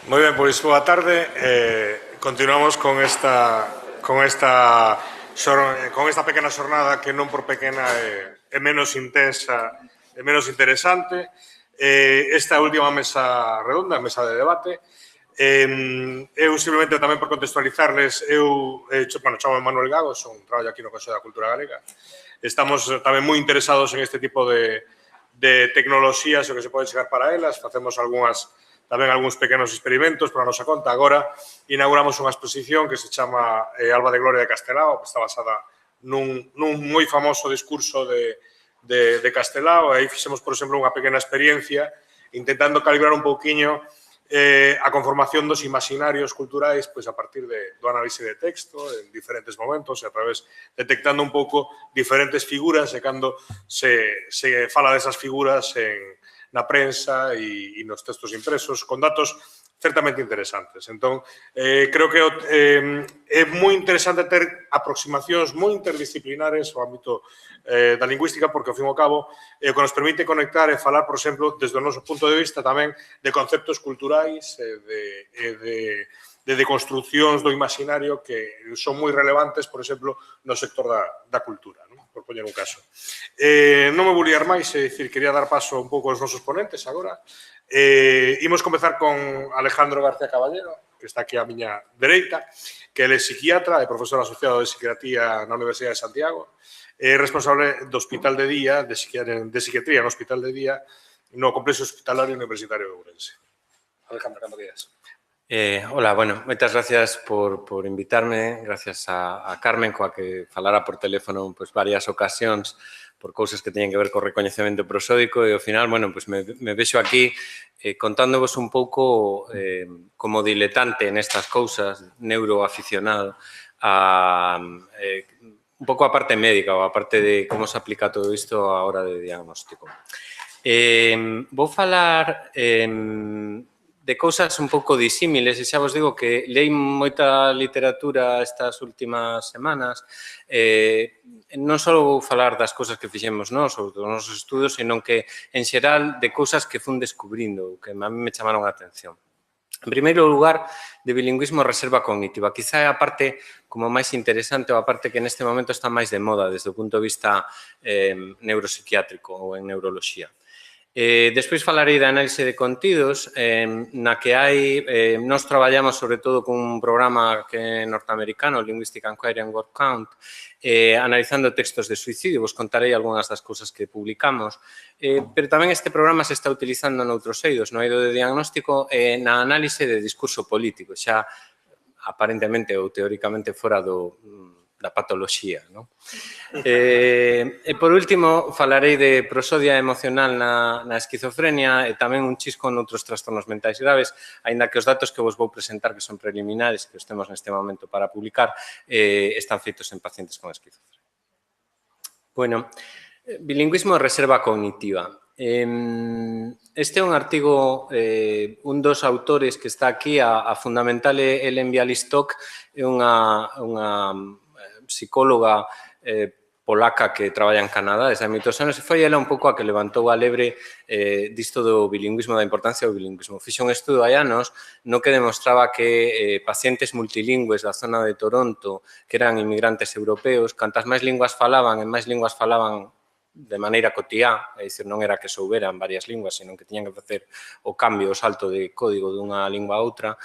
Moi ben, pois boa tarde. Continuamos con esta pequena xornada que non por pequena é menos intensa e menos interesante. Esta última mesa redonda, mesa de debate, eu simplemente tamén por contextualizarles, chamo Manuel Gago, traballo aquí no Consello da Cultura Galega. Estamos tamén moi interesados en este tipo de tecnoloxías o que se pode chegar para elas. Facemos tamén algúns pequenos experimentos para a nosa conta. Agora inauguramos unha exposición que se chama Alba de Gloria de Castelao, que está basada nun moi famoso discurso de Castelao. Aí fixemos, por exemplo, unha pequena experiencia intentando calibrar un pouquiño a conformación dos imaginarios culturais pois a partir do análise de texto en diferentes momentos e a través detectando un pouco diferentes figuras e cando se fala desas figuras na prensa e nos textos impresos con datos certamente interesantes. Entón, creo que é moi interesante ter aproximacións moi interdisciplinares ao ámbito da lingüística porque, ao fin e ao cabo, o que nos permite conectar e falar, por exemplo, desde o noso punto de vista tamén de conceptos culturais e de deconstruccións do imaginario que son moi relevantes, por exemplo, no sector da cultura, por poñer un caso. Non me vou liar máis, é dicir, quería dar paso un pouco aos nosos ponentes agora. Imos comezar con Alejandro García Caballero, que está aquí á miña dereita, que ele é psiquiatra e profesor asociado de psiquiatría na Universidade de Santiago, é responsable do Hospital de Día, de Psiquiatría no Hospital de Día, no Complexo Hospitalario Universitario de Ourense. Alejandro, cando quedas. Hola, bueno, moitas gracias por invitarme, gracias a Carmen, coa que falara por teléfono pois, varias ocasións por cousas que teñen que ver co recoñecemento prosódico e ao final, bueno, pois me vexo aquí contándovos un pouco como diletante nestas cousas, neuroaficionado, un pouco a parte médica ou a parte de como se aplica todo isto a hora de diagnóstico. Vou falar de cousas un pouco disímiles e xa vos digo que leí moita literatura estas últimas semanas, non só vou falar das cousas que fixemos nós ou dos nosos estudos, senón que, en xeral, de cousas que fun descubrindo, que a mí me chamaron a atención. En primeiro lugar, de bilingüismo reserva cognitiva. Quizá é a parte como máis interesante ou a parte que neste momento está máis de moda desde o punto de vista neuropsiquiátrico ou en neuroloxía. Despois falarei da análise de contidos, na que nós traballamos sobre todo con un programa que é norteamericano, Linguistic Inquiry and Word Count, analizando textos de suicidio. Vos contarei algunhas das cousas que publicamos, pero tamén este programa se está utilizando noutros eidos, no eido de diagnóstico e na análise de discurso político, xa aparentemente ou teóricamente fora da patoloxía. E, por último, falarei de prosodia emocional na esquizofrenia e tamén un chisco noutros trastornos mentais graves, aínda que os datos que vos vou presentar, que son preliminares, que os temos neste momento para publicar, están feitos en pacientes con esquizofrenia. Bueno, bilingüismo e reserva cognitiva. Este é un artigo, un dos autores que está aquí, a fundamental é Ellen Bialystok, é unha psicóloga polaca que traballa en Canadá desde hai moitos anos e foi ela un pouco a que levantou a lebre disto do bilingüismo, da importancia do bilingüismo. Fixe un estudo hai anos no que demostraba que pacientes multilingües da zona de Toronto, que eran inmigrantes europeos, cantas máis linguas falaban e máis linguas falaban de maneira cotiá, é dicir, non era que souberan varias linguas, senón que tiñan que facer o cambio, o salto de código dunha lingua a outra,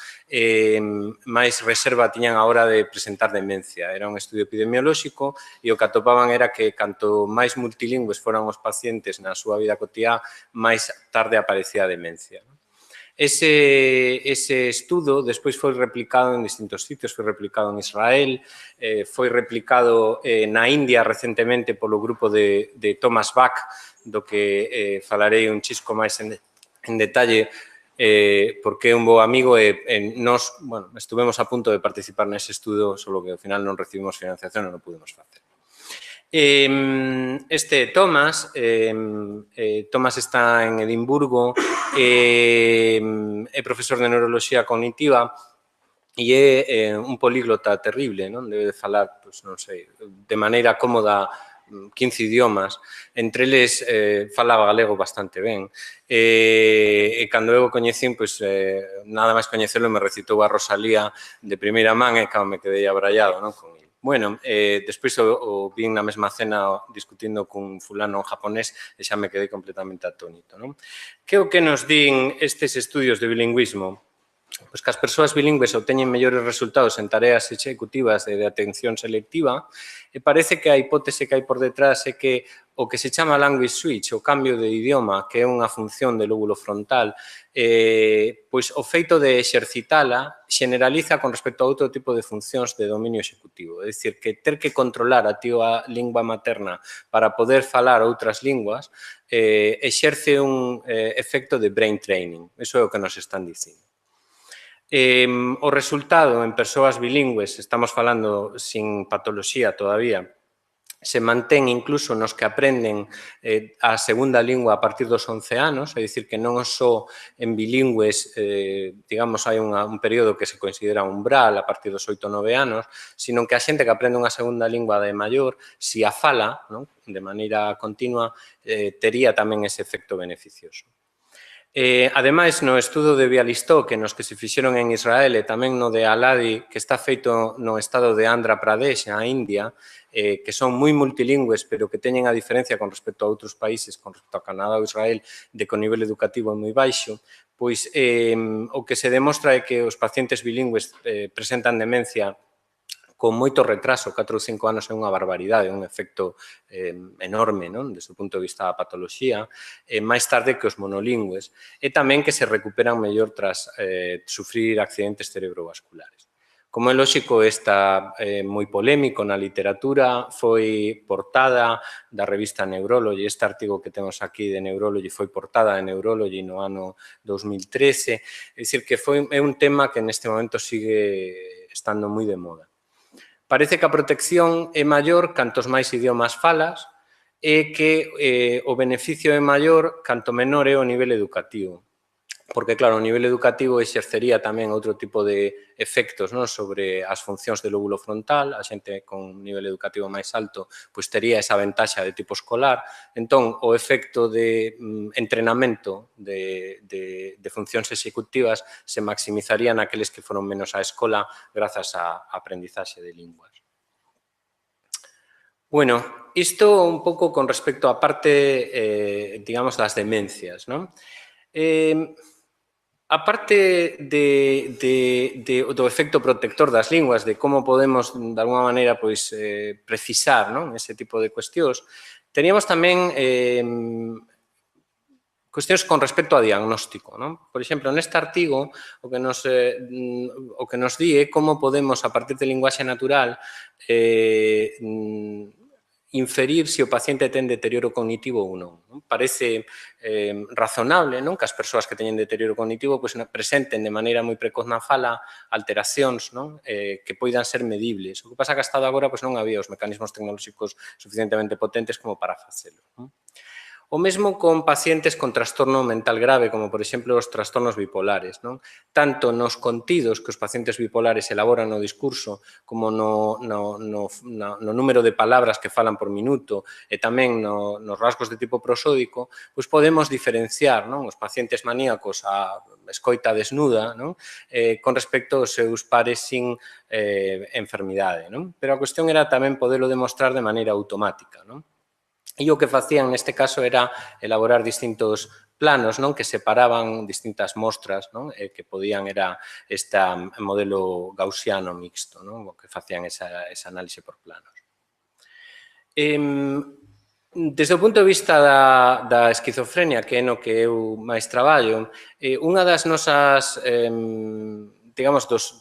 máis reserva tiñan a hora de presentar demencia. Era un estudio epidemiolóxico e o que atopaban era que canto máis multilingües foran os pacientes na súa vida cotiá, máis tarde aparecía a demencia. Ese estudo despois foi replicado en distintos sitios, foi replicado en Israel, foi replicado na India recentemente polo grupo de Thomas Bach, do que falarei un chisco máis en detalle, porque é un bo amigo e nós estuvemos a punto de participar nese estudo, só que ao final non recibimos financiación e non pudemos facer. Este Thomas está en Edimburgo, é profesor de neuroloxía cognitiva e é un políglota terrible, non? Debe de falar, non sei, de maneira cómoda 15 idiomas, entre eles falaba galego bastante ben. E cando eu o coñecín, pois, nada máis coñecelo, me recitou a Rosalía de primeira man e cando me quedei abrallado, non, con ele. Bueno, despois o vin na mesma cena discutindo cun fulano japonés e xa me quedei completamente atónito, non? Que o que nos din estes estudios de bilingüismo? Pois que as persoas bilingües obteñen mellores resultados en tareas executivas de atención selectiva e parece que a hipótese que hai por detrás é que o que se chama language switch, o cambio de idioma, que é unha función do lóbulo frontal, pois o feito de exercitala generaliza con respecto a outro tipo de funcións de dominio executivo. É dicir, que ter que controlar a túa lingua materna para poder falar outras linguas exerce un efecto de brain training. Iso é o que nos están dicindo. O resultado en persoas bilingües, estamos falando sin patoloxía todavía, se mantén incluso nos que aprenden a segunda lingua a partir dos 11 anos, é dicir, que non só en bilingües, digamos, hai un período que se considera umbral a partir dos 8 ou 9 anos, sino que a xente que aprende unha segunda lingua de maior, se a fala, non, de maneira continua, tería tamén ese efecto beneficioso. Ademais, no estudo de Bialystok, nos que se fixeron en Israel e tamén no de Aladi, que está feito no estado de Andhra Pradesh, na India, que son moi multilingües, pero que teñen a diferencia con respecto a outros países, con respecto a Canadá ou Israel, de que o nivel educativo é moi baixo, pois o que se demostra é que os pacientes bilingües presentan demencia con moito retraso, 4 ou 5 anos é unha barbaridade, un efecto enorme, non? Desde o punto de vista da patoloxía, máis tarde que os monolingües, e tamén que se recuperan mellor tras sufrir accidentes cerebrovasculares. Como é lóxico, está moi polémico na literatura, foi portada da revista Neurology, este artigo que temos aquí de Neurology foi portada de Neurology no ano 2013, é dicir, que é un tema que neste momento sigue estando moi de moda. Parece que a protección é maior cantos máis idiomas falas e que o beneficio é maior canto menor é o nivel educativo. Porque, claro, o nivel educativo exercería tamén outro tipo de efectos, non, sobre as funcións do lóbulo frontal. A xente con nivel educativo máis alto pois tería esa ventaxa de tipo escolar. Entón, o efecto de entrenamento de funcións executivas se maximizaría naqueles que foron menos á escola grazas á aprendizaxe de linguas. Bueno, isto un pouco con respecto á parte, digamos, das demencias, non? A parte do efecto protector das linguas, de como podemos, de alguma maneira, pois, precisar, non, ese tipo de cuestións, teníamos tamén cuestións con respecto a diagnóstico, non? Por exemplo, neste artigo, o que nos di é como podemos, a partir de linguaxe natural, inferir se o paciente ten deterioro cognitivo ou non. Parece razonable, non, que as persoas que teñen deterioro cognitivo presenten de maneira moi precoz na fala alteracións, non, que poidan ser medibles. O que pasa que hasta agora non había os mecanismos tecnolóxicos suficientemente potentes como para facelo. O mesmo con pacientes con trastorno mental grave, como, por exemplo, os trastornos bipolares, non? Tanto nos contidos que os pacientes bipolares elaboran no discurso, como no número de palabras que falan por minuto e tamén nos rasgos de tipo prosódico, pois podemos diferenciar, non, os pacientes maníacos a escoita desnuda, non, con respecto aos seus pares sin enfermidade, non? Pero a cuestión era tamén podelo demostrar de maneira automática, non? E o que facían neste caso era elaborar distintos planos, non, que separaban distintas mostras, non, que podían, era este modelo gaussiano mixto, non, o que facían esa análise por planos. Desde o punto de vista da esquizofrenia, que é no que eu máis traballo, unha das nosas, digamos, dos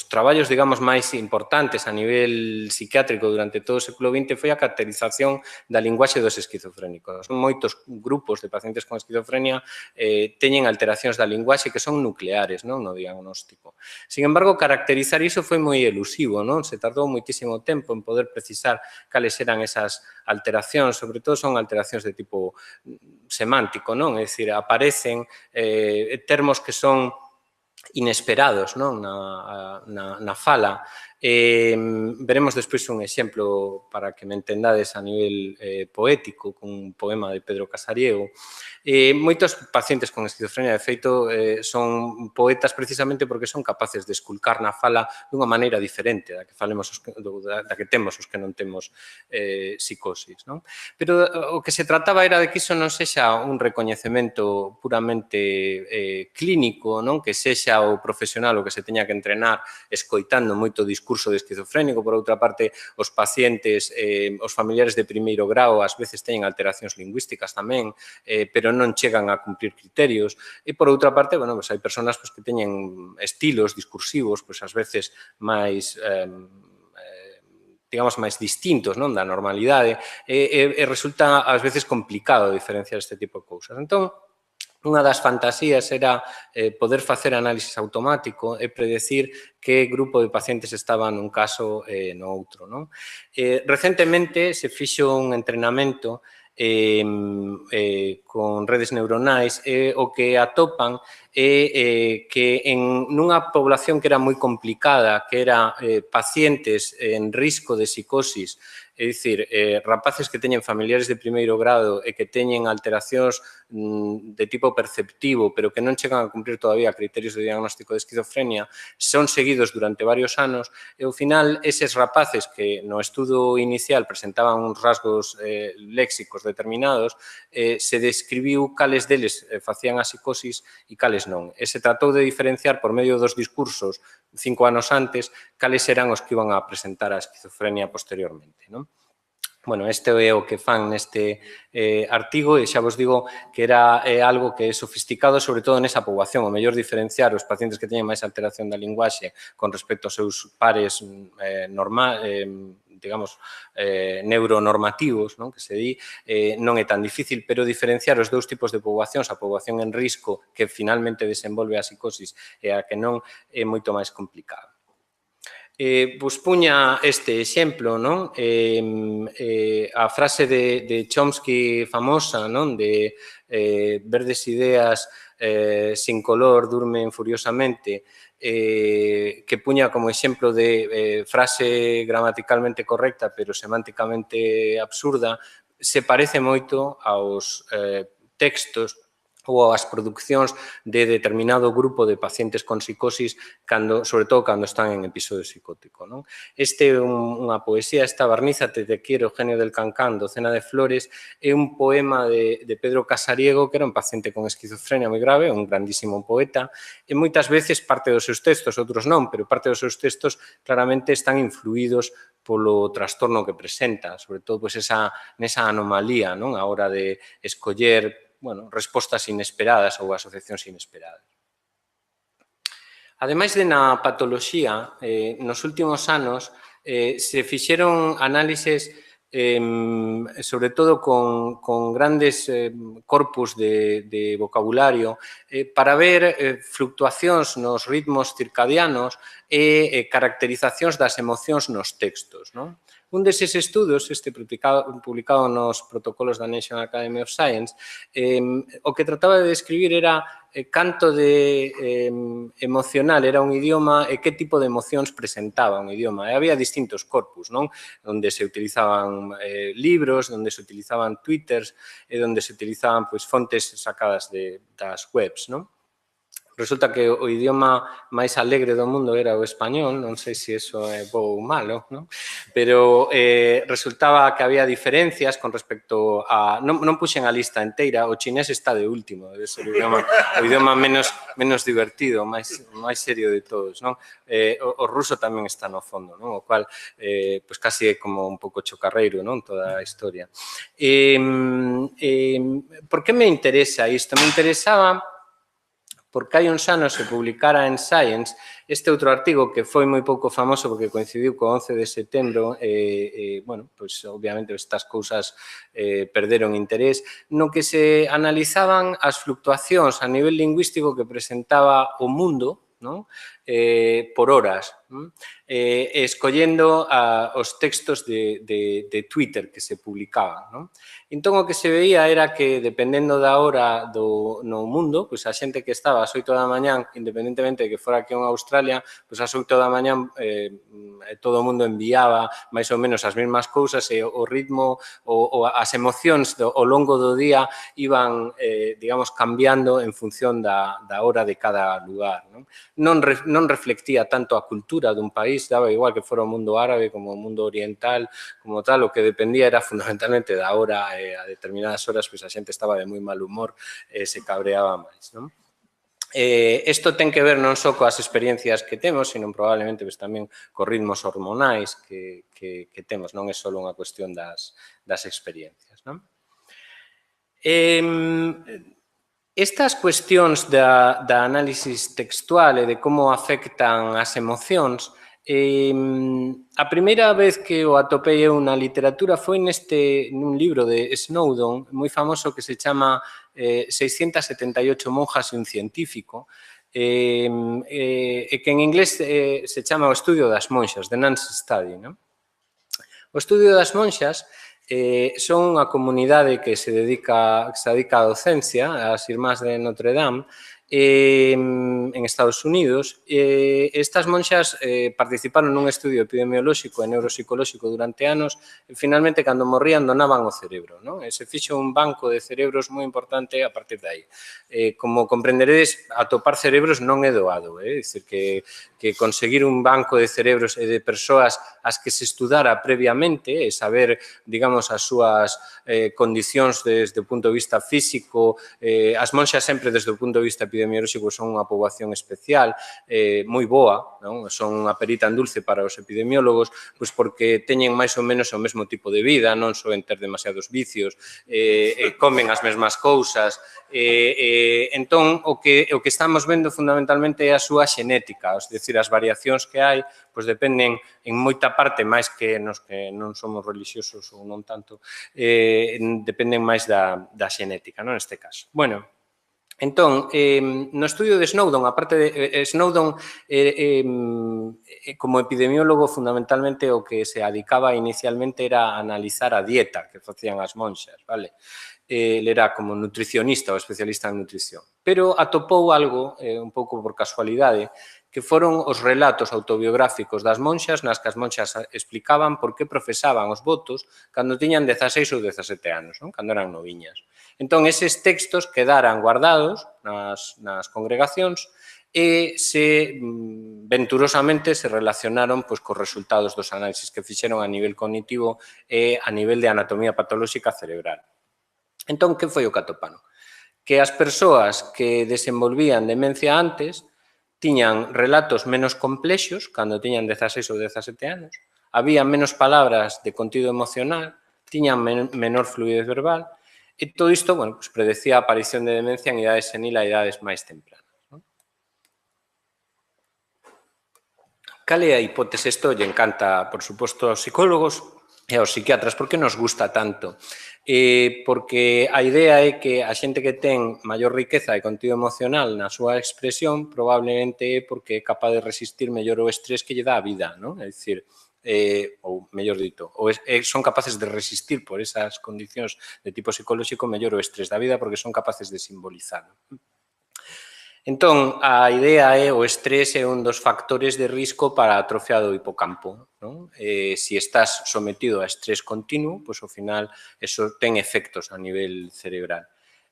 traballos, digamos, máis importantes a nivel psiquiátrico durante todo o século XX foi a caracterización da linguaxe dos esquizofrénicos. Moitos grupos de pacientes con esquizofrenia teñen alteracións da linguaxe que son nucleares, non, no diagnóstico. Sin embargo, caracterizar iso foi moi elusivo, non? Se tardou moitísimo tempo en poder precisar cales eran esas alteracións, sobre todo son alteracións de tipo semántico, non? É dicir, aparecen termos que son inesperados, non, na fala, Veremos despois un exemplo para que me entendades a nivel poético, con un poema de Pedro Casariego. Moitos pacientes con esquizofrenia, de feito, son poetas precisamente porque son capaces de esculcar na fala dunha maneira diferente da que temos os que non temos psicosis, non? Pero o que se trataba era de que iso non sexa un recoñecemento puramente clínico, non? Que sexa o profesional o que se teña que entrenar escoitando moito discurso de esquizofrénico. Por outra parte, os pacientes, os familiares de primeiro grau, ás veces teñen alteracións lingüísticas tamén, pero non chegan a cumprir criterios. E, por outra parte, bueno, pues hai persoas que teñen estilos discursivos, pues, ás veces máis digamos, máis distintos, non, da normalidade, e resulta ás veces complicado diferenciar este tipo de cousas. Entón, unha das fantasías era poder facer análisis automático e predecir que grupo de pacientes estaba nun caso e no outro, non? Recentemente se fixo un entrenamento con redes neuronais e o que atopan é que nunha población que era moi complicada, que era pacientes en risco de psicosis, é dicir, rapaces que teñen familiares de primeiro grado e que teñen alteracións de tipo perceptivo, pero que non chegan a cumprir todavía criterios de diagnóstico de esquizofrenia, son seguidos durante varios anos e, ao final, eses rapaces que no estudo inicial presentaban uns rasgos léxicos determinados, se describiu cales deles facían a psicosis e cales non. E se tratou de diferenciar por medio dos discursos 5 anos antes cales eran os que iban a presentar a esquizofrenia posteriormente, non? Bueno, este é o que fan neste artigo e xa vos digo que era algo que é sofisticado, sobre todo nesa poboación. O mellor diferenciar os pacientes que teñen máis alteración da linguaxe con respecto aos seus pares digamos, neuronormativos, non, que se di, non é tan difícil, pero diferenciar os dous tipos de poboacións, a poboación en risco que finalmente desenvolve a psicosis e a que non, é moito máis complicado. Vos puña este exemplo, non? A frase de Chomsky famosa, non? De verdes ideas sin color durmen furiosamente, que puña como exemplo de frase gramaticalmente correcta pero semánticamente absurda, se parece moito aos textos ou as producións de determinado grupo de pacientes con psicosis, sobre todo cando están en episodio psicótico, non? Este é unha poesía, esta Barnízate, te quiero, genio del cancán, docena de flores, é un poema de Pedro Casariego, que era un paciente con esquizofrenia moi grave, un grandísimo poeta, e moitas veces parte dos seus textos, outros non, pero parte dos seus textos claramente están influídos polo trastorno que presenta, sobre todo nesa anomalía, non? A hora de escoller respostas inesperadas ou asociacións inesperadas. Ademais de na patoloxía, nos últimos anos se fixeron análises sobre todo con grandes corpus de vocabulario para ver fluctuacións nos ritmos circadianos e caracterizacións das emocións nos textos, non? Un deses estudos, publicado nos protocolos da National Academy of Science, o que trataba de describir era canto de emocional era un idioma e que tipo de emocións presentaba un idioma. E había distintos corpus, non? Onde se utilizaban libros, onde se utilizaban twitters e onde se utilizaban fontes sacadas das webs, non? Resulta que o idioma máis alegre do mundo era o español, non sei se iso é bo ou malo, non? Pero resultaba que había diferencias con respecto a... Non puxen a lista inteira, o chinés está de último, debe ser o idioma menos divertido, máis serio de todos, non? O ruso tamén está no fondo, non? O cual, casi é como un pouco chocarreiro, non? Toda a historia. Por que me interesa isto? Me interesaba porque hai uns anos se publicara en Science este outro artigo que foi moi pouco famoso porque coincidiu co 11 de setembro e, bueno, pois obviamente estas cousas perderon interés, no que se analizaban as fluctuacións a nivel lingüístico que presentaba o mundo, non? Por horas. escollendo os textos de Twitter que se publicaban, non? Entón, o que se veía era que, dependendo da hora no mundo, pois a xente que estaba ás 8 da mañán, independentemente de que fora aquí en Australia, pois ás 8 da mañán todo o mundo enviaba máis ou menos as mesmas cousas e o ritmo ou as emocións ao longo do día iban, digamos, cambiando en función da hora de cada lugar, non? Non reflectía tanto a cultura dun país, daba igual que fora o mundo árabe como o mundo oriental, como tal, o que dependía era fundamentalmente da hora, a determinadas horas, pois a xente estaba de moi mal humor e se cabreaba máis, non? Isto ten que ver non só coas experiencias que temos, sino probablemente pues, tamén cos ritmos hormonais que temos, non é só unha cuestión das experiencias, non? Estas cuestións da análisis textual e de como afectan as emocións, a primeira vez que o atopei eu na literatura foi nun libro de Snowden, moi famoso, que se chama 678 monjas e un científico, e que en inglés se chama o estudio das monxas, The Nuns Study, non? O estudio das monxas son unha comunidade que se dedica á docencia, as Irmás de Notre Dame, en Estados Unidos. Estas monxas participaron nun estudio epidemiolóxico e neuropsicolóxico durante anos e, finalmente, cando morrían, donaban o cerebro, non? E se fixo un banco de cerebros moi importante a partir de aí. Como comprenderedes, atopar cerebros non é doado, é dicir, que conseguir un banco de cerebros e de persoas as que se estudara previamente e saber, digamos, as súas condicións desde o punto de vista físico. As monxas sempre desde o punto de vista epidemiolóxico son unha poboación especial, moi boa, non? Son unha perita en dulce para os epidemiólogos, pois porque teñen máis ou menos o mesmo tipo de vida, non soen ter demasiados vicios, comen as mesmas cousas. Entón, o que estamos vendo fundamentalmente é a súa xenética, é dicir, as variacións que hai pois dependen en moita parte, máis que nos que non somos religiosos ou non tanto, dependen máis da xenética, non, neste caso. Bueno, entón, no estudio de Snowden, aparte de Snowden, como epidemiólogo, fundamentalmente o que se adicaba inicialmente era analizar a dieta que facían as monxas, vale? Ele era como nutricionista ou especialista en nutrición, pero atopou algo, un pouco por casualidade, que foron os relatos autobiográficos das monxas nas que as monxas explicaban por que profesaban os votos cando tiñan 16 ou 17 anos, non? Cando eran noviñas. Entón, eses textos quedaran guardados nas congregacións e venturosamente se relacionaron pois, cos resultados dos análisis que fixeron a nivel cognitivo e a nivel de anatomía patolóxica cerebral. Entón, que foi o que atoparon? Que as persoas que desenvolvían demencia antes tiñan relatos menos complexos cando tiñan 16 ou 17 anos, había menos palabras de contido emocional, tiñan menor fluidez verbal, e todo isto, bueno, pues predecía a aparición de demencia en idades senil a idades máis tempranas, non? Cal é a hipótese? Isto lle encanta, por suposto, aos psicólogos e aos psiquiatras. Por que nos gusta tanto? Porque a idea é que a xente que ten maior riqueza de contido emocional na súa expresión probablemente é porque é capaz de resistir mellor o estrés que lle dá a vida, non? É dicir, ou mellor dito, son capaces de resistir por esas condicións de tipo psicolóxico mellor o estrés da vida porque son capaces de simbolizarlo. Entón, a idea é o estrés é un dos factores de risco para a atrofia do hipocampo, non? Se estás sometido a estrés continuo, pois ao final eso ten efectos a nivel cerebral.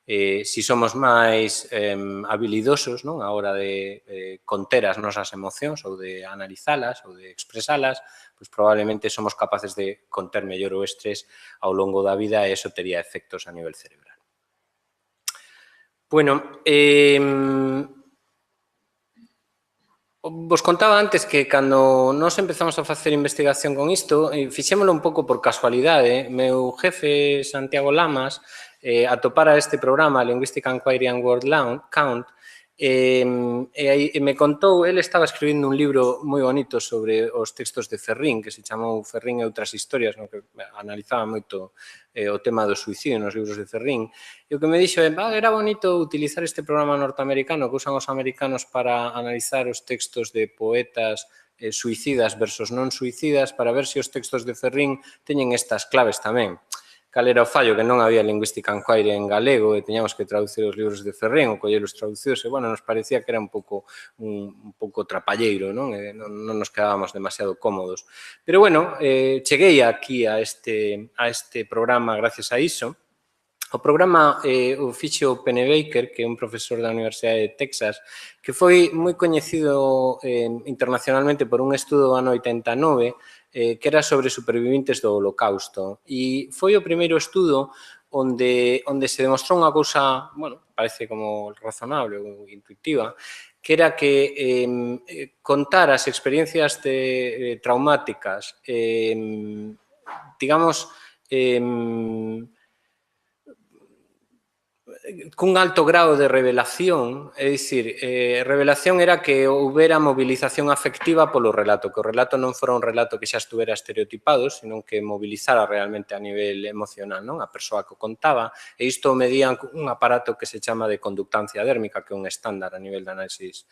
Se somos máis habilidosos, non, a hora de conter as nosas emocións ou de analizalas ou de expresalas, pois probablemente somos capaces de conter mellor o estrés ao longo da vida e eso tería efectos a nivel cerebral. Bueno, vos contaba antes que cando nós empezamos a facer investigación con isto, fixémolo un pouco por casualidade. Meu jefe, Santiago Lamas, atopara este programa, Linguistic Inquiry and Word Count, e me contou, ele estaba escribindo un libro moi bonito sobre os textos de Ferrín, que se chamou Ferrín e outras historias, no que analizaba moito o tema do suicidio nos libros de Ferrín, e o que me dixo é, era bonito utilizar este programa norteamericano que usan os americanos para analizar os textos de poetas suicidas versus non suicidas, para ver se os textos de Ferrín teñen estas claves tamén. Cal era o fallo? Que non había lingüística enquire en galego e teñamos que traducir os libros de Ferrín ou collelos traducidos e, bueno, nos parecía que era un pouco trapalleiro, non? Non nos quedábamos demasiado cómodos. Pero, bueno, cheguei aquí a este programa gracias a iso. O programa o fixo Pennebaker, que é un profesor da Universidade de Texas, que foi moi coñecido internacionalmente por un estudo do ano 89, que era sobre supervivintes do Holocausto. E foi o primeiro estudo onde se demostrou unha cousa, bueno, parece como razonable ou intuitiva, que era que contar as experiencias traumáticas, digamos, cun alto grado de revelación, é dicir, revelación era que houbera movilización afectiva polo relato, que o relato non fora un relato que xa estuvera estereotipado, senón que mobilizara realmente a nivel emocional, non? A persoa que o contaba, e isto medían un aparato que se chama de conductancia dérmica, que é un estándar a nivel de análisis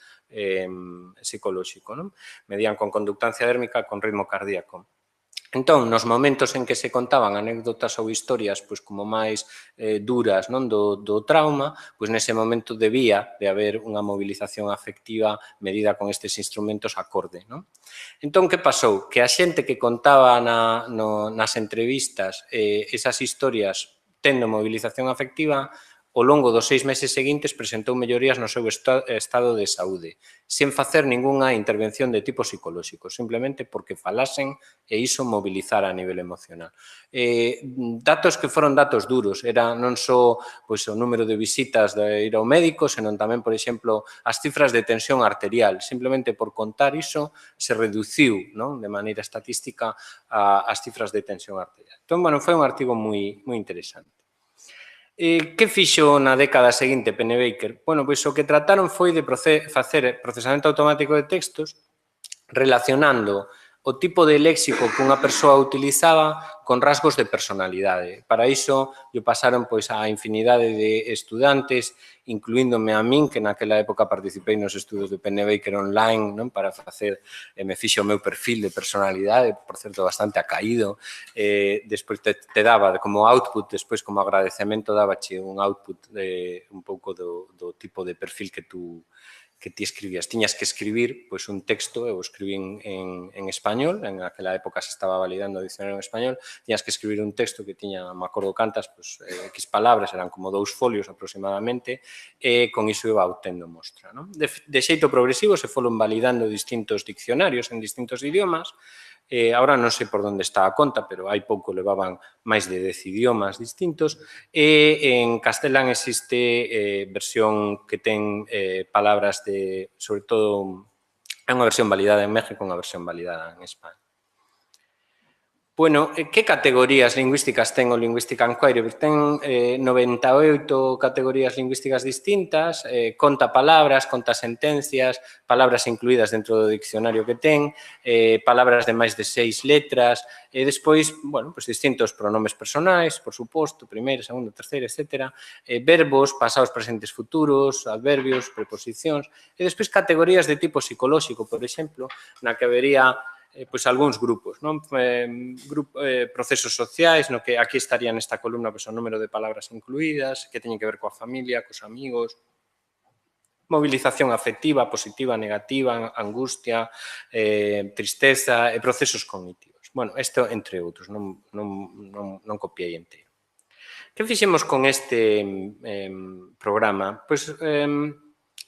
psicolóxico, non? Medían con conductancia dérmica con ritmo cardíaco. Entón, nos momentos en que se contaban anécdotas ou historias pois como máis duras non do trauma, pois nese momento debía de haber unha movilización afectiva medida con estes instrumentos acorde. Non? Entón, que pasou? Que a xente que contaba nas entrevistas esas historias tendo movilización afectiva, ao longo dos 6 meses seguintes presentou mellorías no seu estado de saúde, sen facer ningunha intervención de tipo psicolóxico, simplemente porque falasen e iso mobilizara a nivel emocional. Datos que foron datos duros, era non só o número de visitas de ir ao médico, senón tamén, por exemplo, as cifras de tensión arterial. Simplemente por contar iso se reduciu de maneira estatística as cifras de tensión arterial. Entón, bueno, foi un artigo moi interesante. Que fixo na década seguinte Pennebaker? Bueno, pois o que trataron foi de facer procesamento automático de textos relacionando o tipo de léxico que unha persoa utilizaba con rasgos de personalidade. Para iso, lle pasaron a infinidade de estudantes, incluíndome a min, que naquela época participei nos estudos de Pennebaker online, para facer, me fixo o meu perfil de personalidade, por certo, bastante acaído. Despois te daba como output, despois como agradecemento dabache un output un pouco do tipo de perfil que ti escribías. Tiñas que escribir un texto, eu escribí en español, en aquela época se estaba validando o dicionario en español, tiñas que escribir un texto que tiña, me acordo cantas, X palabras, eran como 2 folios aproximadamente, e con iso iba obtendo mostra. De xeito progresivo se foron validando distintos diccionarios en distintos idiomas. Ahora non sei por onde está a conta, pero hai pouco levaban máis de 10 idiomas distintos, e en castelán existe versión que ten palabras de, sobre todo, é unha versión validada en México, unha versión validada en España. Bueno, que categorías lingüísticas ten o Linguistic Enquiry? Ten 98 categorías lingüísticas distintas, conta palabras, conta sentencias, palabras incluídas dentro do diccionario que ten, palabras de máis de 6 letras, e despois, bueno, distintos pronomes personais, por suposto, primeira, segunda, terceira, etc. Verbos, pasados, presentes, futuros, adverbios, preposicións, e despois categorías de tipo psicolóxico, por exemplo, na que habería algúns grupos, procesos sociais, no que aquí estaría nesta columna o número de palabras incluídas, que teñen que ver coa familia, cos amigos, movilización afectiva, positiva, negativa, angustia, tristeza e procesos cognitivos. Bueno, isto entre outros, non copiei inteiro. Que fixemos con este programa? Pois,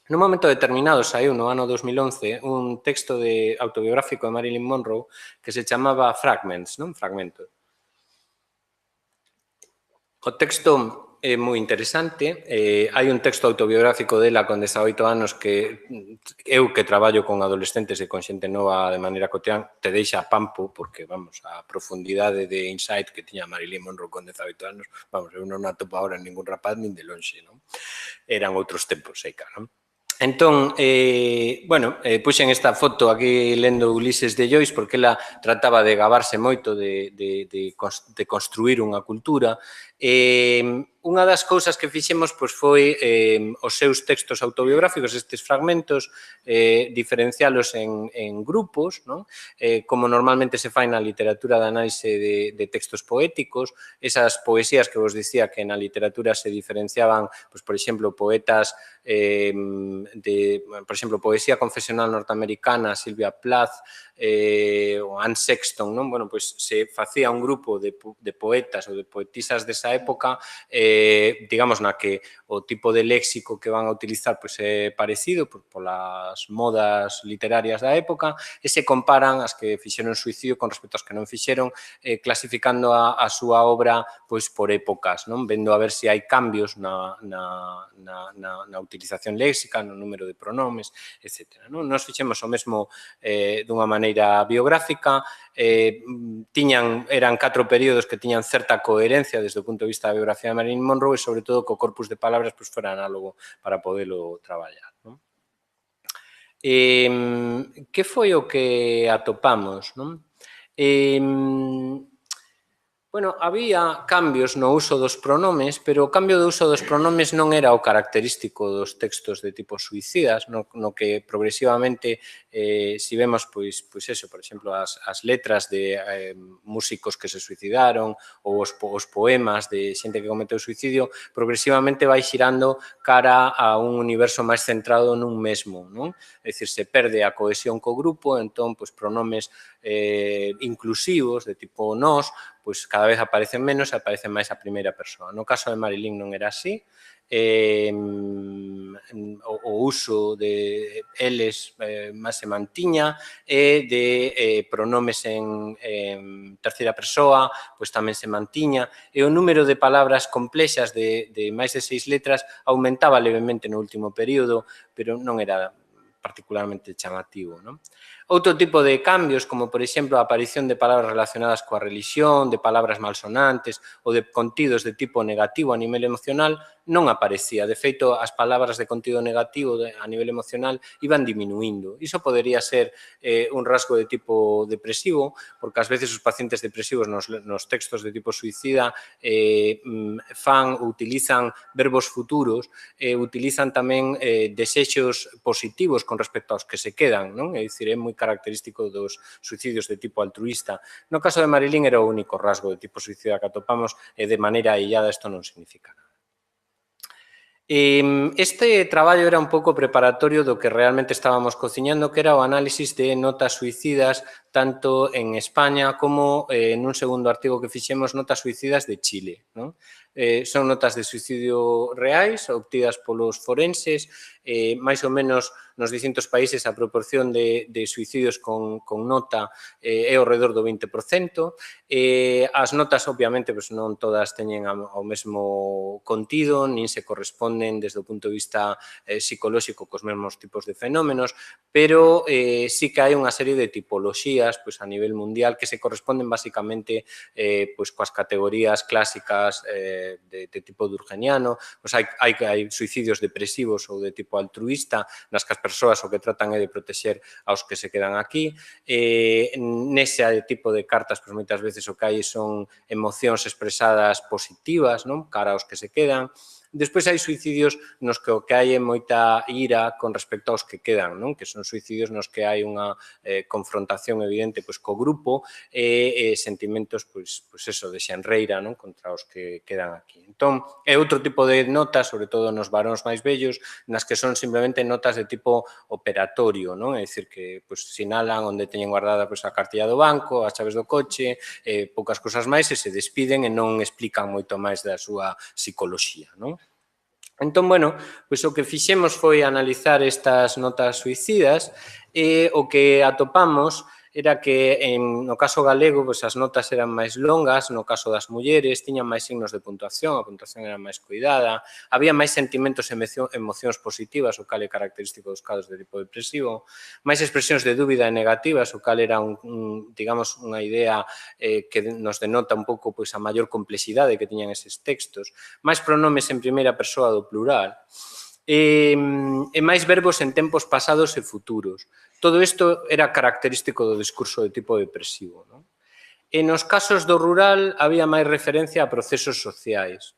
nun momento determinado saiu no ano 2011 un texto autobiográfico de Marilyn Monroe que se chamaba Fragments, Fragmentos. O texto é moi interesante, hai un texto autobiográfico dela con 18 anos que eu que traballo con adolescentes e con xente nova de maneira cotidiana te deixa a pampo porque, vamos, a profundidade de insight que tiña Marilyn Monroe con 18 anos, vamos, eu non atopo agora en ningún rapaz nin de lonxe, non? Eran outros tempos, eica, non? Entón, bueno, puxen esta foto aquí lendo Ulises de Joyce porque ela trataba de gabarse moito de construir unha cultura Unha das cousas que fixemos foi os seus textos autobiográficos, estes fragmentos, diferencialos en grupos, como normalmente se fai na literatura de análise de textos poéticos, esas poesías que vos dicía que na literatura se diferenciaban, por exemplo, poetas por exemplo, poesía confesional norteamericana, Sylvia Plath, o Anne Sexton, bueno, pues se facía un grupo de poetas ou de poetisas desa época, digamos, na que o tipo de léxico que van a utilizar é parecido polas modas literarias da época e se comparan as que fixeron suicidio con respecto ás que non fixeron, clasificando a súa obra por épocas, vendo a ver se hai cambios na utilización léxica, no número de pronomes, etc. Nos fixemos o mesmo dunha maneira biográfica, eran 4 períodos que tiñan certa coherencia desde o punto de vista da biografía de Marilyn Monroe e, sobre todo, que o corpus de palabras fora análogo para podelo traballar. Que foi o que atopamos? Bueno, había cambios no uso dos pronomes, pero o cambio do uso dos pronomes non era o característico dos textos de tipo suicidas, no que progresivamente, si vemos, pois eso, por exemplo, as letras de músicos que se suicidaron ou os poemas de xente que cometeu suicidio, progresivamente vai xirando cara a un universo máis centrado nun mesmo, non? É dicir, se perde a cohesión co grupo, entón, pronomes inclusivos de tipo nós, cada vez aparecen menos e aparecen máis a primeira persoa. No caso de Marilyn non era así, o uso de eles máis se mantiña e de pronomes en terceira persoa tamén se mantiña e o número de palabras complexas de máis de 6 letras aumentaba levemente no último período, pero non era particularmente chamativo. Outro tipo de cambios, como por exemplo a aparición de palabras relacionadas coa religión, de palabras malsonantes ou de contidos de tipo negativo a nivel emocional, non aparecía. De feito, as palabras de contido negativo a nivel emocional iban diminuindo. Iso podería ser un rasgo de tipo depresivo, porque ás veces os pacientes depresivos nos textos de tipo suicida utilizan verbos futuros, utilizan tamén desexos positivos con respecto aos que se quedan, non? É dicir, é moi característico dos suicidios de tipo altruista. No caso de Marilyn era o único rasgo de tipo suicida que atopamos e de maneira aillada isto non significa nada. Este traballo era un pouco preparatorio do que realmente estábamos cociñando, que era o análisis de notas suicidas tanto en España como nun segundo artigo que fixemos, notas suicidas de Chile. Son notas de suicidio reais obtidas polos forenses, máis ou menos nos distintos países a proporción de suicidios con nota é ao redor do 20%. As notas, obviamente, non todas teñen o mesmo contido, nin se corresponden desde o punto de vista psicolóxico cos mesmos tipos de fenómenos, pero sí que hai unha serie de tipoloxías a nivel mundial que se corresponden basicamente coas categorías clásicas de tipo durkheimiano. Hai suicidios depresivos ou de tipo altruista, nas que as persoas o que tratan é de protexer aos que se quedan aquí. Nese tipo de cartas, moitas veces o que hai son emocións expresadas positivas cara aos que se quedan. Despois hai suicidios nos que o que hai é moita ira con respecto aos que quedan, que son suicidios nos que hai unha confrontación evidente co grupo e sentimentos de xenreira contra os que quedan aquí. Entón, é outro tipo de notas, sobre todo nos varóns máis vellos, nas que son simplemente notas de tipo operatorio, é dicir, que sinalan onde teñen guardada a cartilla do banco, as chaves do coche, poucas cousas máis e se despiden e non explican moito máis da súa psicoloxía. Entón, bueno, o que fixemos foi analizar estas notas suicidas e o que atopamos era que no caso galego as notas eran máis longas, no caso das mulleres tiñan máis signos de puntuación, a puntuación era máis cuidada, había máis sentimentos e emocións positivas, o cal é característico dos casos de tipo depresivo, máis expresións de dúbida e negativas, o cal era digamos, unha idea que nos denota un pouco a maior complexidade que tiñan eses textos, máis pronomes en primeira persoa do plural, e máis verbos en tempos pasados e futuros. Todo isto era característico do discurso de tipo depresivo. E nos casos do rural había máis referencia a procesos sociais.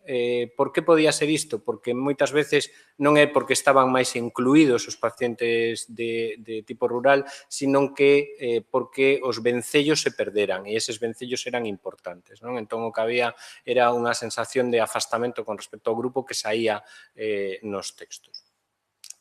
Por que podía ser isto? Porque moitas veces non é porque estaban máis incluídos os pacientes de tipo rural, sino que porque os vencellos se perderan e eses vencellos eran importantes, non? Entón, o que había era unha sensación de afastamento con respecto ao grupo que saía nos textos.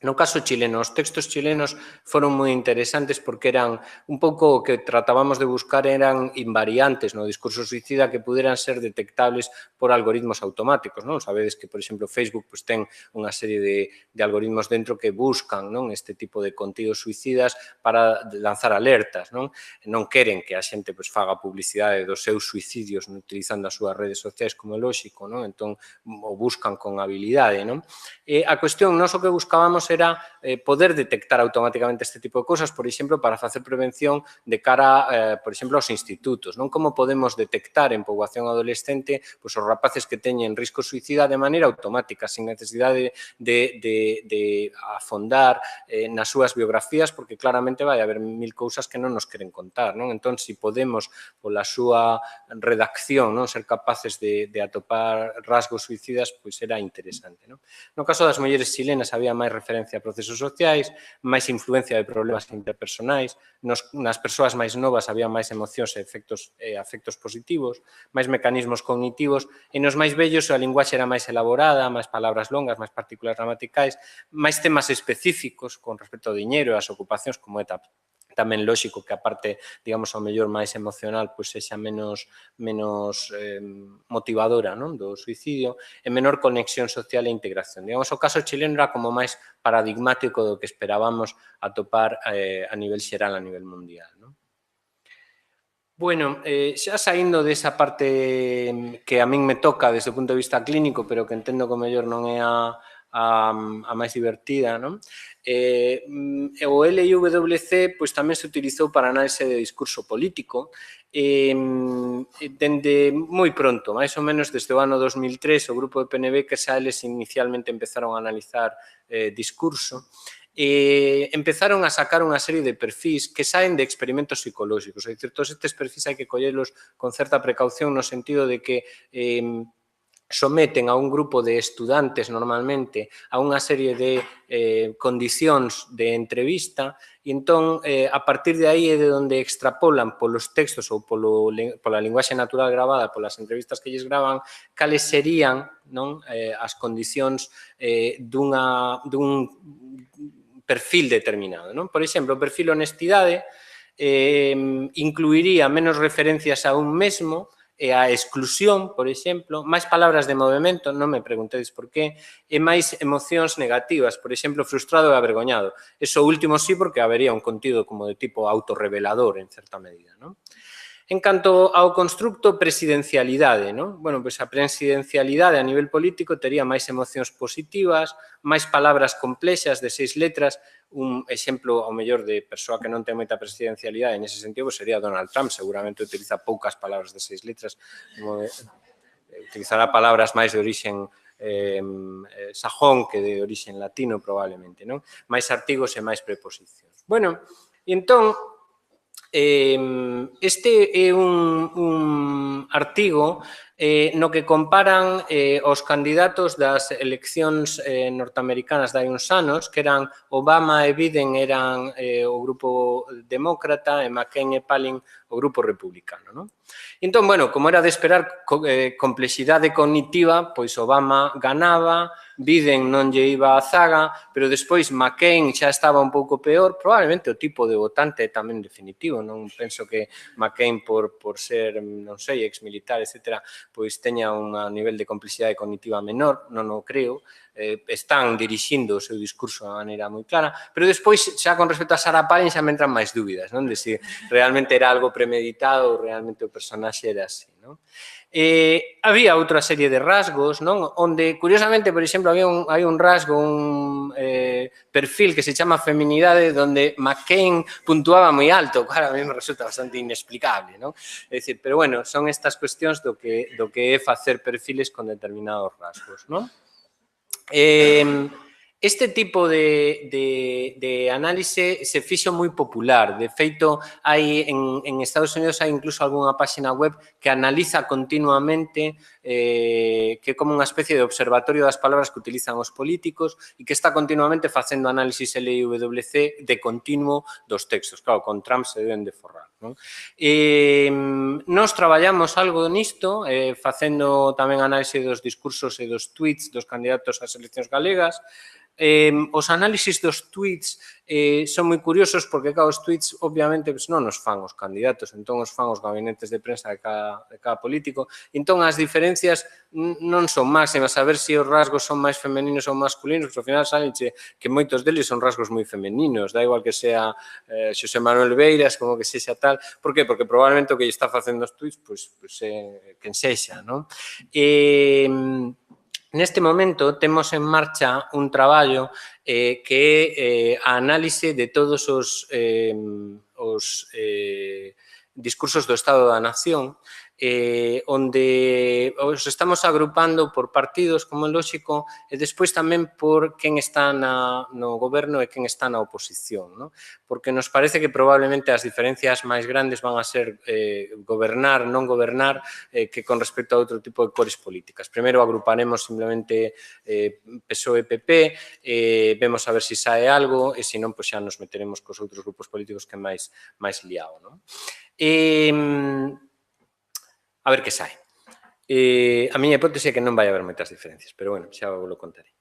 No caso chileno, os textos chilenos foron moi interesantes porque eran un pouco o que tratábamos de buscar eran invariantes no discurso suicida que puderan ser detectables por algoritmos automáticos, non? Sabedes que, por exemplo, Facebook pues, ten unha serie de algoritmos dentro que buscan non este tipo de contidos suicidas para lanzar alertas, non? Non queren que a xente pues, faga publicidade dos seus suicidios utilizando as súas redes sociais como é lóxico, non? Entón, o buscan con habilidade, non? A cuestión, nós o que buscábamos era poder detectar automáticamente este tipo de cousas, por exemplo, para facer prevención de cara, por exemplo, aos institutos. Non como podemos detectar en poboación adolescente os rapaces que teñen risco suicida de maneira automática, sin necesidade de afondar nas súas biografías, porque claramente vai haber mil cousas que non nos queren contar. Non? Entón, se podemos, pola súa redacción, non ser capaces de atopar rasgos suicidas, pois era interesante. Non? No caso das mulleres chilenas había máis referencia a procesos sociais, máis influencia de problemas interpersonais, nas persoas máis novas había máis emocións e afectos positivos, máis mecanismos cognitivos, e nos máis vellos a linguaxe era máis elaborada, máis palabras longas, máis partículas gramaticais, máis temas específicos con respecto ao diñeiro e ás ocupacións, como é tamén lóxico que a parte, digamos, ao mellor máis emocional, pois sexa menos motivadora non? Do suicidio, e menor conexión social e integración. Digamos, o caso chileno era como máis paradigmático do que esperábamos atopar a nivel xeral, a nivel mundial. Non? Bueno, xa saindo desa parte que a min me toca desde o punto de vista clínico, pero que entendo que o mellor non é a máis divertida, non? O LIWC pois, tamén se utilizou para análise de discurso político dende moi pronto, máis ou menos desde o ano 2003, o grupo de PNB que xa eles inicialmente empezaron a analizar discurso, empezaron a sacar unha serie de perfís que saen de experimentos psicolóxicos. É dicir, todos estes perfís hai que collelos con certa precaución no sentido de que someten a un grupo de estudantes normalmente a unha serie de condicións de entrevista e entón a partir de aí é de onde extrapolan polos textos ou pola linguaxe natural gravada, polas entrevistas que lles gravan, cales serían non as condicións dun perfil determinado. Non? Por exemplo, o perfil honestidade incluiría menos referencias a un mesmo e a exclusión, por exemplo, máis palabras de movimento, non me preguntedes por qué, e máis emocións negativas, por exemplo, frustrado e avergoñado. Eso último sí, porque habería un contido como de tipo autorrevelador, en certa medida. Non? En canto ao constructo presidencialidade, non? Bueno, pois a presidencialidade a nivel político tería máis emocións positivas, máis palabras complexas de 6 letras, un exemplo ao mellor de persoa que non ten moita presidencialidade nese sentido sería Donald Trump, seguramente utiliza poucas palabras de 6 letras, utilizará palabras máis de orixen sajón que de orixen latino probablemente, non? Máis artigos e máis preposicións. Bueno, entón, este é un artigo no que comparan os candidatos das eleccións norteamericanas de hai uns anos, que eran Obama e Biden eran o grupo demócrata e McCain e Palin o grupo republicano. Non? Entón, bueno, como era de esperar, complexidade cognitiva, pois Obama ganaba, Biden non lle iba a zaga, pero despois McCain xa estaba un pouco peor, probablemente o tipo de votante é tamén definitivo, non penso que McCain por ser, non sei, exmilitar, etc., pois teña un nivel de complexidade cognitiva menor, non o creo, están dirixindo o seu discurso de maneira moi clara, pero despois, xa con respecto a Sarah Palin, xa me entran máis dúbidas, non? De se realmente era algo premeditado ou realmente o personaxe era así, non? Había outra serie de rasgos, non? Onde, curiosamente, por exemplo, hai un rasgo, un perfil que se chama feminidade, donde McCain puntuaba moi alto, claro, a mí me resulta bastante inexplicable, non? É dicir, pero bueno, son estas cuestións do que é facer perfiles con determinados rasgos, non? Este tipo de análise se fixo moi popular. De feito, hai en Estados Unidos hai incluso algunha páxina web que analiza continuamente, que é como unha especie de observatorio das palabras que utilizan os políticos e que está continuamente facendo análisis LIWC de continuo dos textos. Claro, con Trump se deben de forrar, non? Nos traballamos algo nisto, facendo tamén análise dos discursos e dos tweets dos candidatos ás eleccións galegas. Os análisis dos tweets son moi curiosos porque os tweets obviamente non os fan os candidatos, entón os fan os gabinetes de prensa de cada político, entón as diferencias non son máximas, a ver se os rasgos son máis femeninos ou masculinos, pero ao final salenche que moitos deles son rasgos moi femeninos, da igual que sea Xosé Manuel Beiras como que sexa tal. Por qué? Porque probablemente o que lle está facendo os tweets pois quen sexa, non? Neste momento temos en marcha un traballo que é a análise de todos os discursos do Estado da Nación, onde os estamos agrupando por partidos, como é lógico, e despois tamén por quen está no goberno e quen está na oposición, non? Porque nos parece que probablemente as diferencias máis grandes van a ser gobernar, non gobernar, que con respecto a outro tipo de cores políticas. Primeiro agruparemos simplemente PSOE e PP, vemos a ver se sae algo, e se non, pois xa nos meteremos cos outros grupos políticos que é máis liado, non? A ver que sae. A miña hipótese é que non vai haber moitas diferencias, pero, bueno, xa vos lo contaré.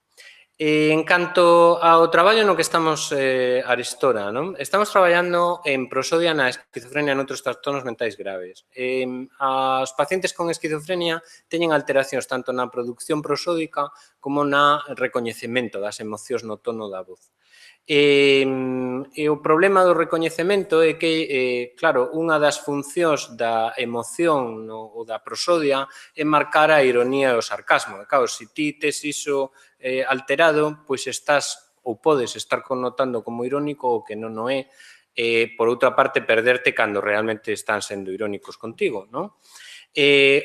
En canto ao traballo no que estamos arestora, non? Estamos traballando en prosodia na esquizofrenia e noutros trastornos mentais graves. Os pacientes con esquizofrenia teñen alteracións tanto na produción prosódica como na recoñecemento das emocións no tono da voz. E o problema do recoñecemento é que, claro, unha das funcións da emoción ou da prosodia é marcar a ironía e o sarcasmo. E, claro, se ti tes iso alterado, pois estás ou podes estar connotando como irónico o que non o é, por outra parte, perderte cando realmente están sendo irónicos contigo, non?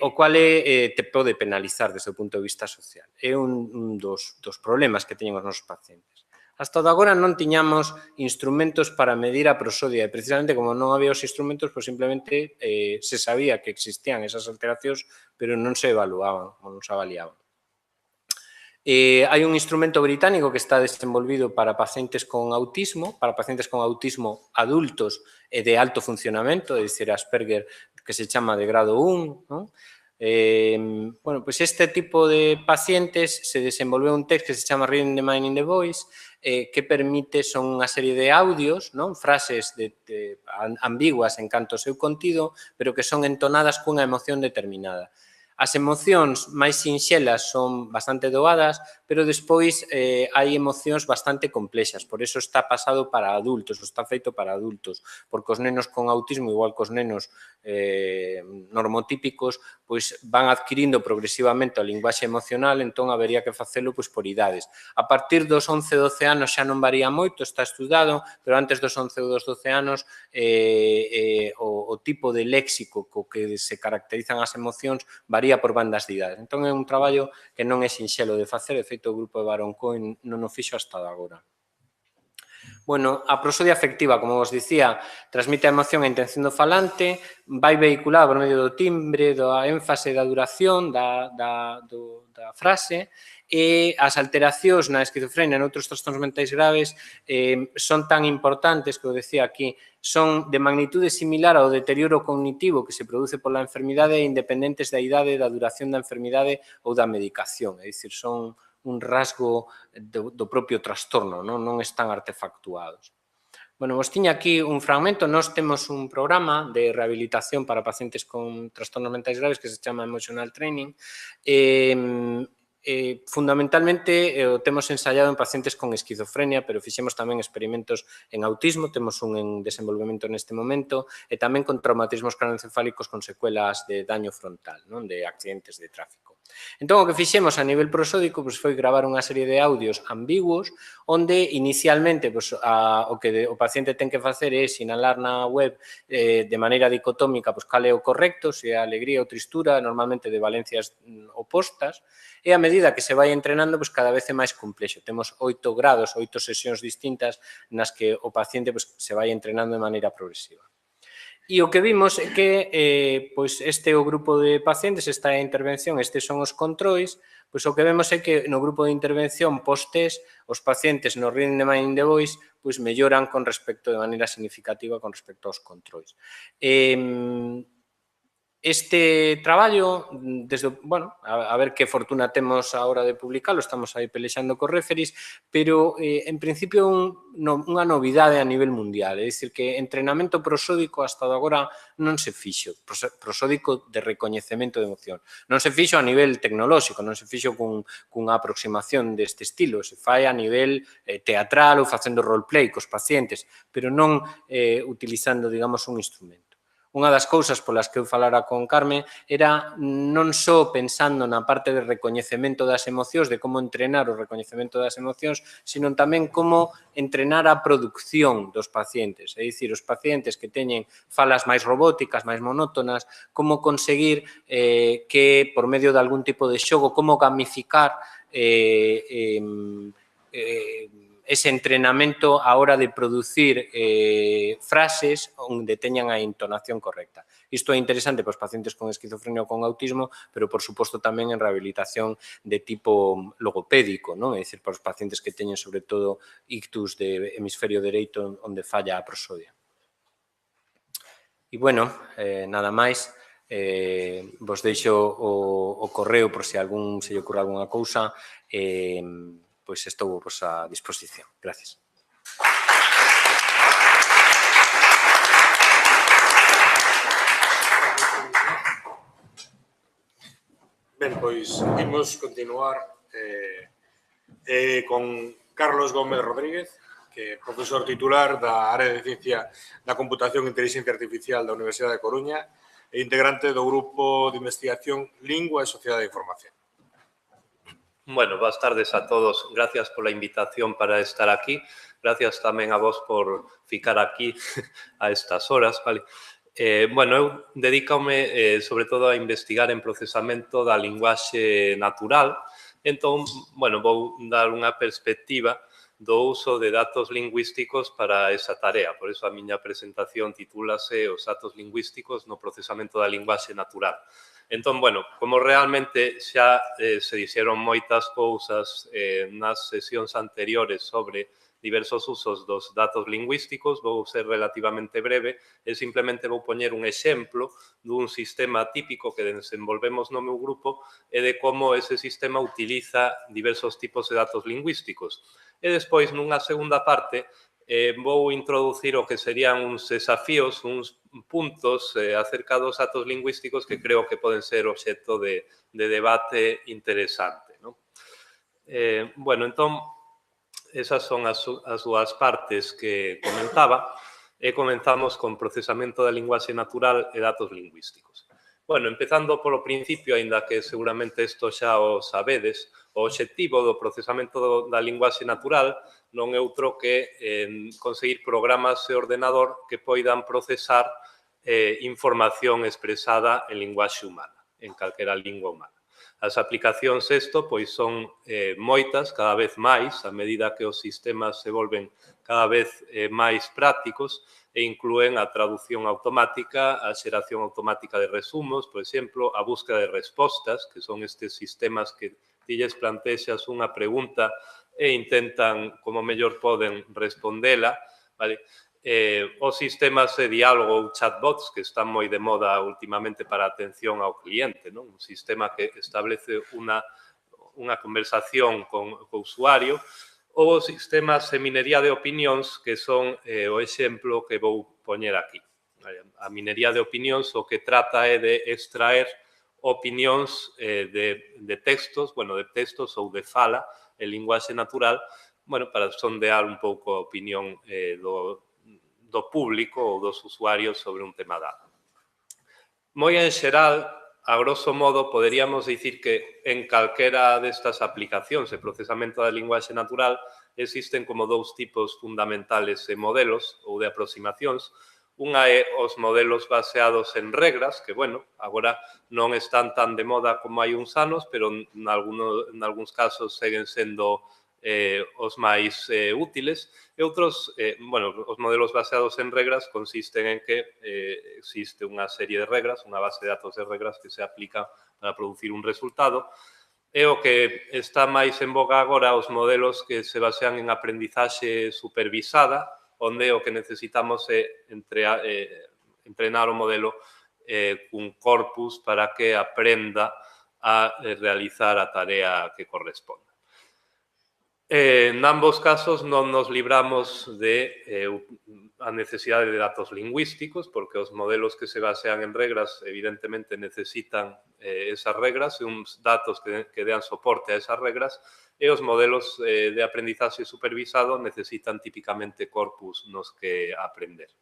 O cual te pode penalizar desde o punto de vista social. É un dos problemas que teñen os nosos pacientes. Hasta agora non tiñamos instrumentos para medir a prosodia e precisamente como non había os instrumentos, pois simplemente se sabía que existían esas alteracións, pero non se evaluaban ou non se avaliaban. Hai un instrumento británico que está desenvolvido para pacientes con autismo adultos e de alto funcionamento, é dicir, Asperger, que se chama de grado 1, non? Bueno, pois este tipo de pacientes se desenvolveu un test que se chama Reading the Mind in the Voice, que permite, son unha serie de audios, non? Frases ambiguas en canto ao seu contido, pero que son entonadas cunha emoción determinada. As emocións máis sinxelas son bastante doadas, pero despois hai emocións bastante complexas, por iso está pasado para adultos, está feito para adultos, porque os nenos con autismo, igual que os nenos normotípicos, pois van adquirindo progresivamente a linguaxe emocional, entón habería que facelo pois por idades. A partir dos 11-12 anos xa non varía moito, está estudado, pero antes dos 11 ou dos 12 anos o tipo de léxico co que se caracterizan as emocións varía por bandas de idades. Entón é un traballo que non é sinxelo de facer, de feito o grupo de Baron Cohen non o fixo hasta agora. Bueno, a prosodia afectiva, como vos dicía, transmite a emoción e a intención do falante, vai vehiculada por medio do timbre, da énfase, da duración, da frase, e as alteracións na esquizofrenia e noutros trastornos mentais graves son tan importantes, que eu decía aquí, son de magnitude similar ao deterioro cognitivo que se produce pola enfermidade independentes da idade, da duración da enfermidade ou da medicación, é dicir, son un rasgo do propio trastorno, non están artefactuados. Bueno, vos tiña aquí un fragmento, nós temos un programa de rehabilitación para pacientes con trastornos mentais graves que se chama Emotional Training, fundamentalmente o temos ensaiado en pacientes con esquizofrenia, pero fixemos tamén experimentos en autismo, temos un en desenvolvemento neste momento, e tamén con traumatismos craneoencefálicos con secuelas de daño frontal, non? De accidentes de tráfico. Entón, o que fixemos a nivel prosódico foi gravar unha serie de audios ambiguos onde inicialmente o que o paciente ten que facer é sinalar na web de maneira dicotómica cal é o correcto, se é a alegría ou tristura, normalmente de valencias opostas, e a medida que se vai entrenando cada vez é máis complexo. Temos 8 grados, 8 sesións distintas nas que o paciente se vai entrenando de maneira progresiva. E o que vimos é que este é o grupo de pacientes, esta é a intervención, estes son os controis, pois o que vemos é que no grupo de intervención post-test os pacientes no Reading the Mind in the Voice melloran con respecto de maneira significativa con respecto aos controis. Este traballo, a ver que fortuna temos a hora de publicalo, estamos aí pelexando cos referis, pero en principio unha novidade a nivel mundial, é dicir que entrenamento prosódico hasta agora non se fixo, prosódico de recoñecemento de emoción, non se fixo a nivel tecnolóxico, non se fixo cunha aproximación deste estilo, se fai a nivel teatral ou facendo roleplay cos pacientes, pero non utilizando, digamos, un instrumento. Unha das cousas polas que eu falara con Carme era non só pensando na parte de recoñecemento das emocións, de como entrenar o recoñecemento das emocións, sino tamén como entrenar a producción dos pacientes. É dicir, os pacientes que teñen falas máis robóticas, máis monótonas, como conseguir que, por medio de algún tipo de xogo, como gamificar ese entrenamento a hora de producir frases onde teñan a entonación correcta. Isto é interesante para os pacientes con esquizofrenia ou con autismo, pero, por suposto, tamén en rehabilitación de tipo logopédico, non? É dicir, para os pacientes que teñen, sobre todo, ictus de hemisferio dereito onde falla a prosodia. E, bueno, nada máis. Vos deixo o correo por se algún se lle ocurre algunha cousa. Pois estou vos a disposición. Gracias. Ben, pois imos continuar con Carlos Gómez Rodríguez, que é profesor titular da área de Ciencia da Computación e Inteligencia Artificial da Universidade de Coruña e integrante do grupo de investigación Lingua e Sociedade de Información. Bueno, buenas tardes a todos. Gracias por la invitación para estar aquí. Gracias tamén a vos por ficar aquí a estas horas. Vale. Bueno, eu dedícome sobre todo a investigar en procesamento da linguaxe natural. Entón, bueno, vou dar unha perspectiva do uso de datos lingüísticos para esa tarea. Por eso a miña presentación titúlase Os datos lingüísticos no procesamento da linguaxe natural. Entón, bueno, como realmente xa se dixeron moitas cousas nas sesións anteriores sobre diversos usos dos datos lingüísticos, vou ser relativamente breve e simplemente vou poñer un exemplo dun sistema típico que desenvolvemos no meu grupo e de como ese sistema utiliza diversos tipos de datos lingüísticos. E despois, nunha segunda parte, vou introducir o que serían uns desafíos, uns puntos acerca dos datos lingüísticos que creo que poden ser obxecto de debate interesante. Bueno, entón, esas son as dúas partes que comentaba e comenzamos con procesamento da linguaxe natural e datos lingüísticos. Bueno, empezando polo principio, aínda que seguramente isto xa o sabedes, o obxectivo do procesamento da linguaxe natural non é outro que conseguir programas de ordenador que poidan procesar información expresada en linguaxe humana, en calquera lingua humana. As aplicacións pois son moitas, cada vez máis, a medida que os sistemas se volven cada vez máis prácticos e inclúen a traducción automática, a xeración automática de resumos, por exemplo, a búsqueda de respostas, que son estes sistemas que ti lles plantexas unha pregunta e intentan, como mellor poden, respondela, vale? Os sistemas de diálogo ou chatbots que están moi de moda últimamente para a atención ao cliente, non? Un sistema que establece unha conversación con o usuario, ou os sistemas de minería de opinións que son o exemplo que vou poñer aquí. A minería de opinións o que trata é de extraer opinións de textos, bueno, de textos ou de fala en linguaxe natural, bueno, para sondear un pouco a opinión do público ou dos usuarios sobre un tema dado. Moi en xeral, a grosso modo, poderíamos dicir que en calquera destas aplicacións de procesamento da linguaxe natural existen como dous tipos fundamentales de modelos ou de aproximacións. Unha é os modelos baseados en regras, que, bueno, agora non están tan de moda como hai uns anos, pero en algúns casos seguen sendo os máis útiles. E outros, bueno, os modelos baseados en regras consisten en que existe unha serie de regras, unha base de datos de regras que se aplica para producir un resultado. E o que está máis en boga agora os modelos que se basean en aprendizaxe supervisada, onde o que necesitamos é entrenar o modelo cun corpus para que aprenda a realizar a tarea que corresponde. En ambos casos non nos libramos de a necesidade de datos lingüísticos, porque os modelos que se basean en regras evidentemente necesitan esas regras e uns datos que dean soporte a esas regras, e os modelos de aprendizaxe supervisado necesitan típicamente corpus nos que aprender.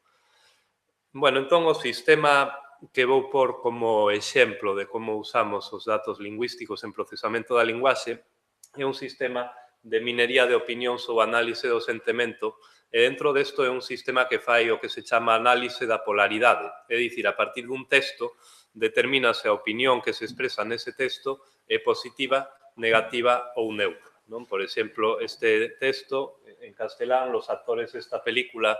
Bueno, entón, o sistema que vou por como exemplo de como usamos os datos lingüísticos en procesamento da linguaxe é un sistema de minería de opinións ou análise do sentimento, e dentro desto é un sistema que fai o que se chama análise da polaridade. É dicir, a partir dun texto, determínase a opinión que se expresa nese texto é positiva, negativa ou neutra. Non? Por exemplo, este texto, en castelán, los actores desta película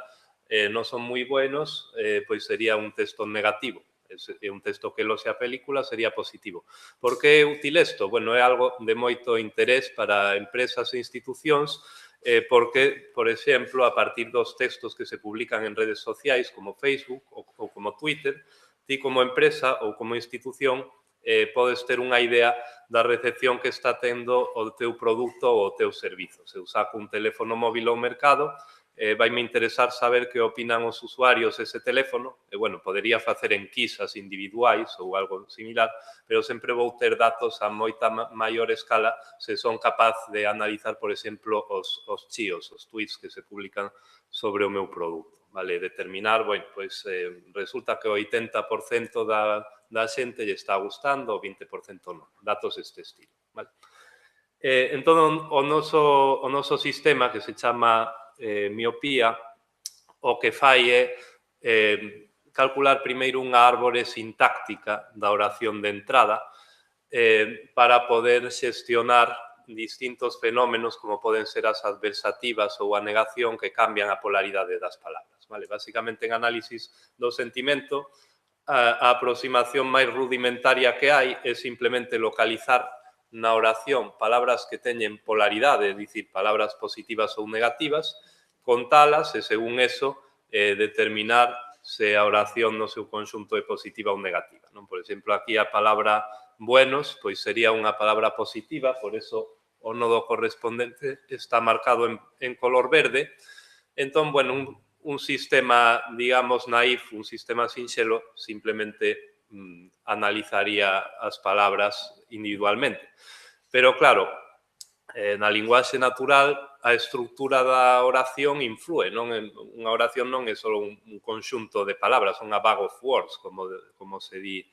non son moi buenos, pois sería un texto negativo. É un texto que loxe a película sería positivo. Por que é útil isto? Bueno, é algo de moito interés para empresas e institucións, porque, por exemplo, a partir dos textos que se publican en redes sociais como Facebook ou como Twitter, ti como empresa ou como institución podes ter unha idea da recepción que está tendo o teu produto ou o teu servizo. Se eu saco un teléfono móvil ao mercado, vaime interesar saber que opinan os usuarios ese teléfono, e, bueno, podería facer enquisas individuais ou algo similar, pero sempre vou ter datos a moita maior escala se son capaz de analizar, por exemplo, os chíos, os tweets que se publican sobre o meu produto. Vale, determinar, bueno, pois resulta que o 80% da xente lle está gustando, o 20% non. Datos deste estilo. Vale? Entón, o noso sistema, que se chama miopía, o que fai é calcular primeiro unha árbore sintáctica da oración de entrada para poder xestionar distintos fenómenos como poden ser as adversativas ou a negación que cambian a polaridade das palabras. Vale? Básicamente, en análisis do sentimento, a aproximación máis rudimentaria que hai é simplemente localizar na oración palabras que teñen polaridade, é dicir, palabras positivas ou negativas, contalas e, según eso, determinar se a oración no seu conxunto é positiva ou negativa. Non? Por exemplo, aquí a palabra buenos pois sería unha palabra positiva, por eso o nodo correspondente está marcado en color verde. Entón, bueno, un sistema, digamos, naif, un sistema sinxelo, simplemente analizaría as palabras individualmente. Pero, claro, na linguaxe natural a estrutura da oración influe, non? Unha oración non é só un conxunto de palabras, unha bag of words, como se di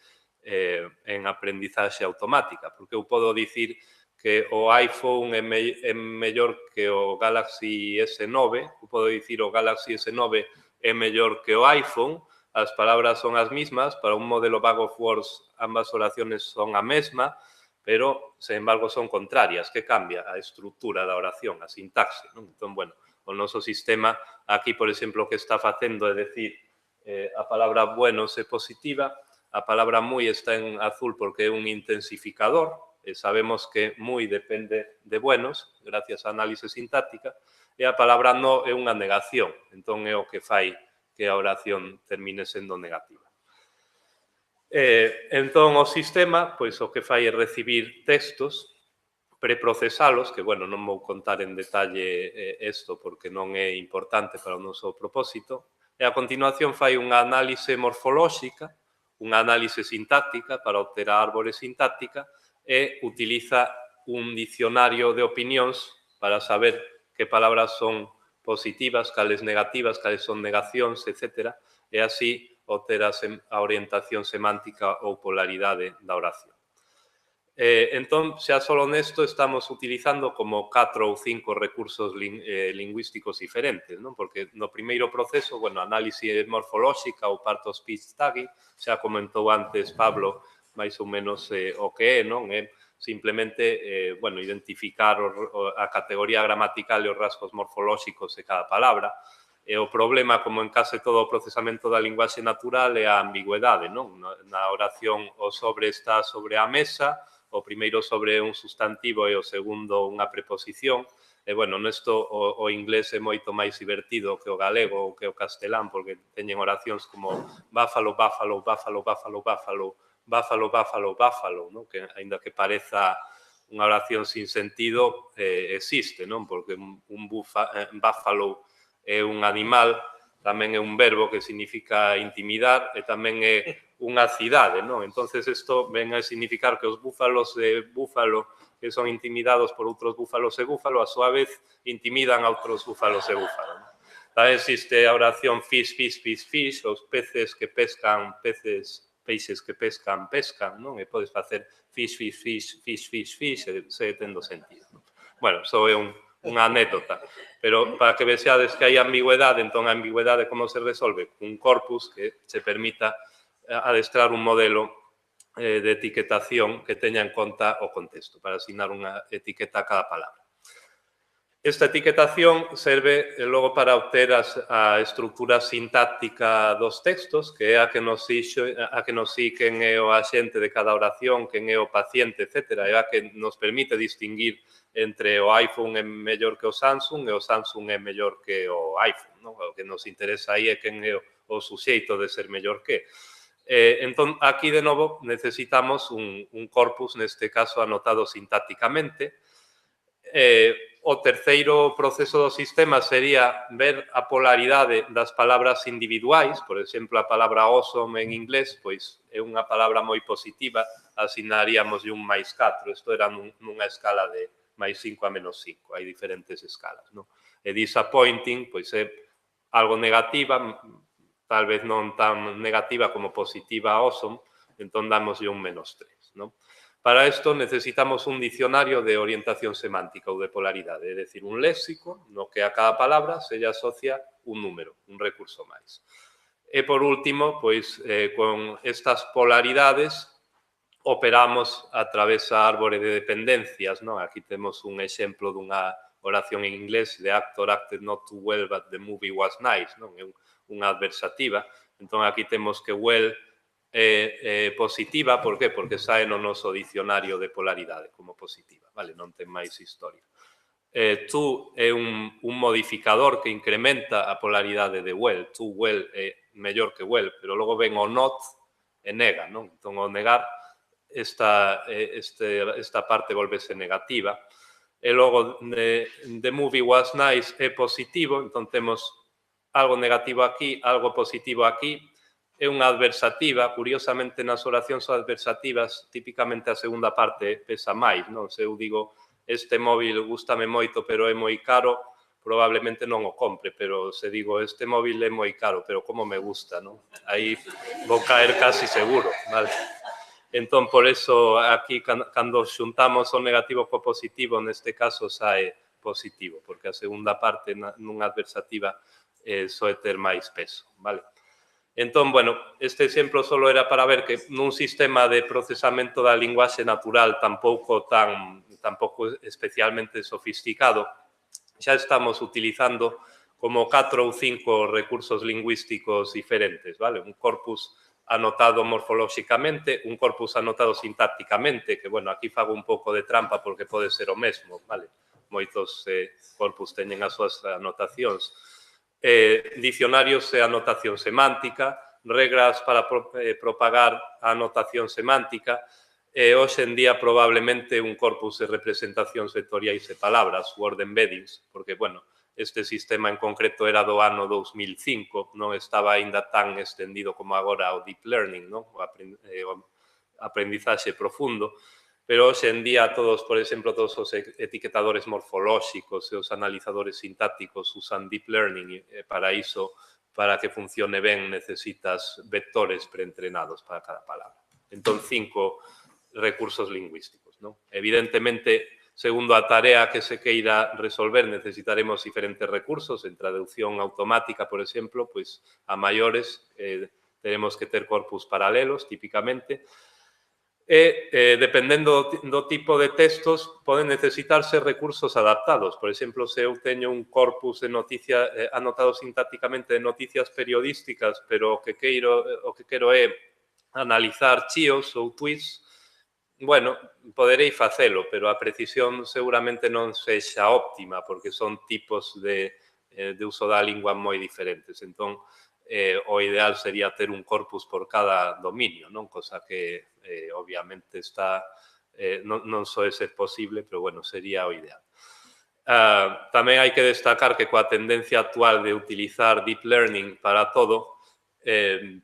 en aprendizaxe automática, porque eu podo dicir que o iPhone é mellor que o Galaxy S9, eu podo dicir o Galaxy S9 é mellor que o iPhone, as palabras son as mismas, para un modelo bag of words ambas oraciones son a mesma, pero, sen embargo, son contrarias. Que cambia? A estrutura da oración, a sintaxe. Non? Entón, bueno, o noso sistema, aquí, por exemplo, o que está facendo é decir a palabra buenos é positiva, a palabra muy está en azul porque é un intensificador, e sabemos que muy depende de buenos, gracias á análise sintáctica, e a palabra no é unha negación, entón é o que fai que a oración termine sendo negativa. Entón, o sistema, pois o que fai é recibir textos, preprocesalos, que, bueno, non vou contar en detalle isto porque non é importante para o noso propósito, e a continuación fai unha análise morfolóxica, unha análise sintáctica para obter a árbore sintáctica, e utiliza un dicionario de opinións para saber que palabras son positivas, cales negativas, cales son negacións, etc. E así obter a orientación semántica ou polaridade da oración. Entón, xa só nesto estamos utilizando como 4 ou 5 recursos lingüísticos diferentes, non? Porque no primeiro proceso, bueno, análise morfolóxica ou part-of-speech tagging, xa comentou antes Pablo máis ou menos o que é, non? É simplemente, bueno, identificar a categoría gramatical e os rasgos morfolóxicos de cada palabra. E o problema, como en case todo o procesamento da linguaxe natural, é a ambigüedade, non? Na oración o sobre está sobre a mesa, o primeiro sobre un sustantivo e o segundo unha preposición. E, bueno, nesto o inglés é moito máis divertido que o galego ou que o castelán, porque teñen oracións como báfalo, báfalo, báfalo, báfalo, báfalo, báfalo, báfalo, báfalo, non? Que, aínda que pareza unha oración sin sentido, existe, non? Porque un báfalo é un animal, tamén é un verbo que significa intimidar e tamén é unha cidade, non? Entonces, isto ven a significar que os búfalos de búfalo que son intimidados por outros búfalos e búfalo, a súa vez intimidan a outros búfalos e búfalo. Tamén existe a oración fish, fish, fish, fish, os peces que pescan, peixes que pescan, pescan, non? E podes facer fish, fish, fish, fish, fish, fish, e segue tendo sentido. Bueno, só é unha anécdota, pero para que vexades que hai ambigüedade, entón a ambigüedade como se resolve? Un corpus que se permita adestrar un modelo de etiquetación que teña en conta o contexto para asignar unha etiqueta a cada palabra. Esta etiquetación serve logo para obter a estructura sintáctica dos textos, que é a que nos di quen é o axente de cada oración, quen é o paciente, etc. É a que nos permite distinguir entre o iPhone é mellor que o Samsung e o Samsung é mellor que o iPhone, non? O que nos interesa aí é quen é o suxeito de ser mellor que. Entón, aquí, de novo, necesitamos un corpus, neste caso, anotado sintácticamente. O terceiro proceso do sistema sería ver a polaridade das palabras individuais. Por exemplo, a palabra awesome en inglés, pois é unha palabra moi positiva, asignaríamos un +4. Isto era nunha escala de +5 a -5. Hai diferentes escalas, non? E disappointing, pois é algo negativa, tal vez non tan negativa como positiva awesome, entón damos un -3, non? Para isto necesitamos un dicionario de orientación semántica ou de polaridade, é dicir, un léxico no que a cada palabra se lle asocia un número, un recurso máis. E, por último, pois, con estas polaridades operamos a través da árbore de dependencias, non? Aquí temos un exemplo dunha oración en inglés, the actor acted not too well, but the movie was nice, non? É unha adversativa. Entón, aquí temos que well positiva, por qué? Porque sae no noso dicionario de polaridade como positiva, vale? Non ten máis historia. To é un modificador que incrementa a polaridade de well. To well é mellor que well, pero logo ven o not e nega, non? Entón, ao negar, esta parte volvese negativa. E logo, the movie was nice é positivo, entón temos algo negativo aquí, algo positivo aquí. É unha adversativa, curiosamente nas oracións adversativas, típicamente a segunda parte pesa máis, non? Se eu digo, este móvil gústame moito, pero é moi caro, probablemente non o compre, pero se digo, este móvil é moi caro, pero como me gusta, non? Aí vou caer casi seguro, vale? Entón, por eso, aquí, cando xuntamos o negativo co positivo, neste caso sae positivo, porque a segunda parte nunha adversativa soe ter máis peso, vale? Entón, bueno, este exemplo só era para ver que nun sistema de procesamento da linguaxe natural tampouco especialmente sofisticado, xa estamos utilizando como 4 ou 5 recursos lingüísticos diferentes, vale? Un corpus anotado morfolóxicamente, un corpus anotado sintácticamente, que, bueno, aquí fago un pouco de trampa porque pode ser o mesmo, vale? Moitos corpus teñen as súas anotacións. Dicionarios e anotación semántica, regras para propagar a anotación semántica, e hoxe en día probablemente un corpus de representacións vectoriais e palabras, word embeddings, porque, bueno, este sistema en concreto era do ano 2005, non estaba aínda tan extendido como agora o deep learning, non? O aprendizaxe profundo, pero hoxe en día todos, por exemplo, todos os etiquetadores morfolóxicos e os analizadores sintácticos usan deep learning, e para iso para que funcione ben necesitas vectores preentrenados para cada palabra. Entón, 5 recursos lingüísticos, non? Evidentemente, segundo a tarea que se queira resolver, necesitaremos diferentes recursos. En traducción automática, por exemplo, pois a maiores teremos que ter corpus paralelos, típicamente, e, dependendo do tipo de textos, poden necesitarse recursos adaptados. Por exemplo, se eu teño un corpus de noticias anotado sintácticamente de noticias periodísticas, pero o que quero é analizar chíos ou tweets, bueno, poderei facelo, pero a precisión seguramente non sexa óptima, porque son tipos de uso da lingua moi diferentes. Entón, o ideal sería ter un corpus por cada dominio, non? Cosa que, obviamente, non soe ser posible, pero, bueno, sería o ideal. Tamén hai que destacar que coa tendencia actual de utilizar deep learning para todo,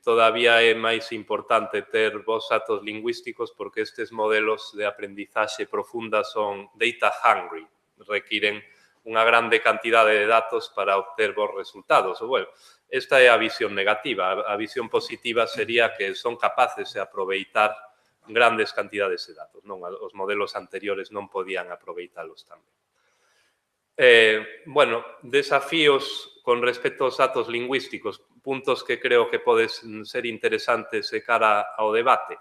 todavía é máis importante ter bons datos lingüísticos, porque estes modelos de aprendizaxe profunda son data hungry, requiren unha grande cantidade de datos para obter bons resultados. Bueno, esta é a visión negativa. A visión positiva sería que son capaces de aproveitar grandes cantidades de datos, non? Os modelos anteriores non podían aproveitalos tamén. Bueno, desafíos con respecto aos datos lingüísticos, puntos que creo que poden ser interesantes de cara ao debate.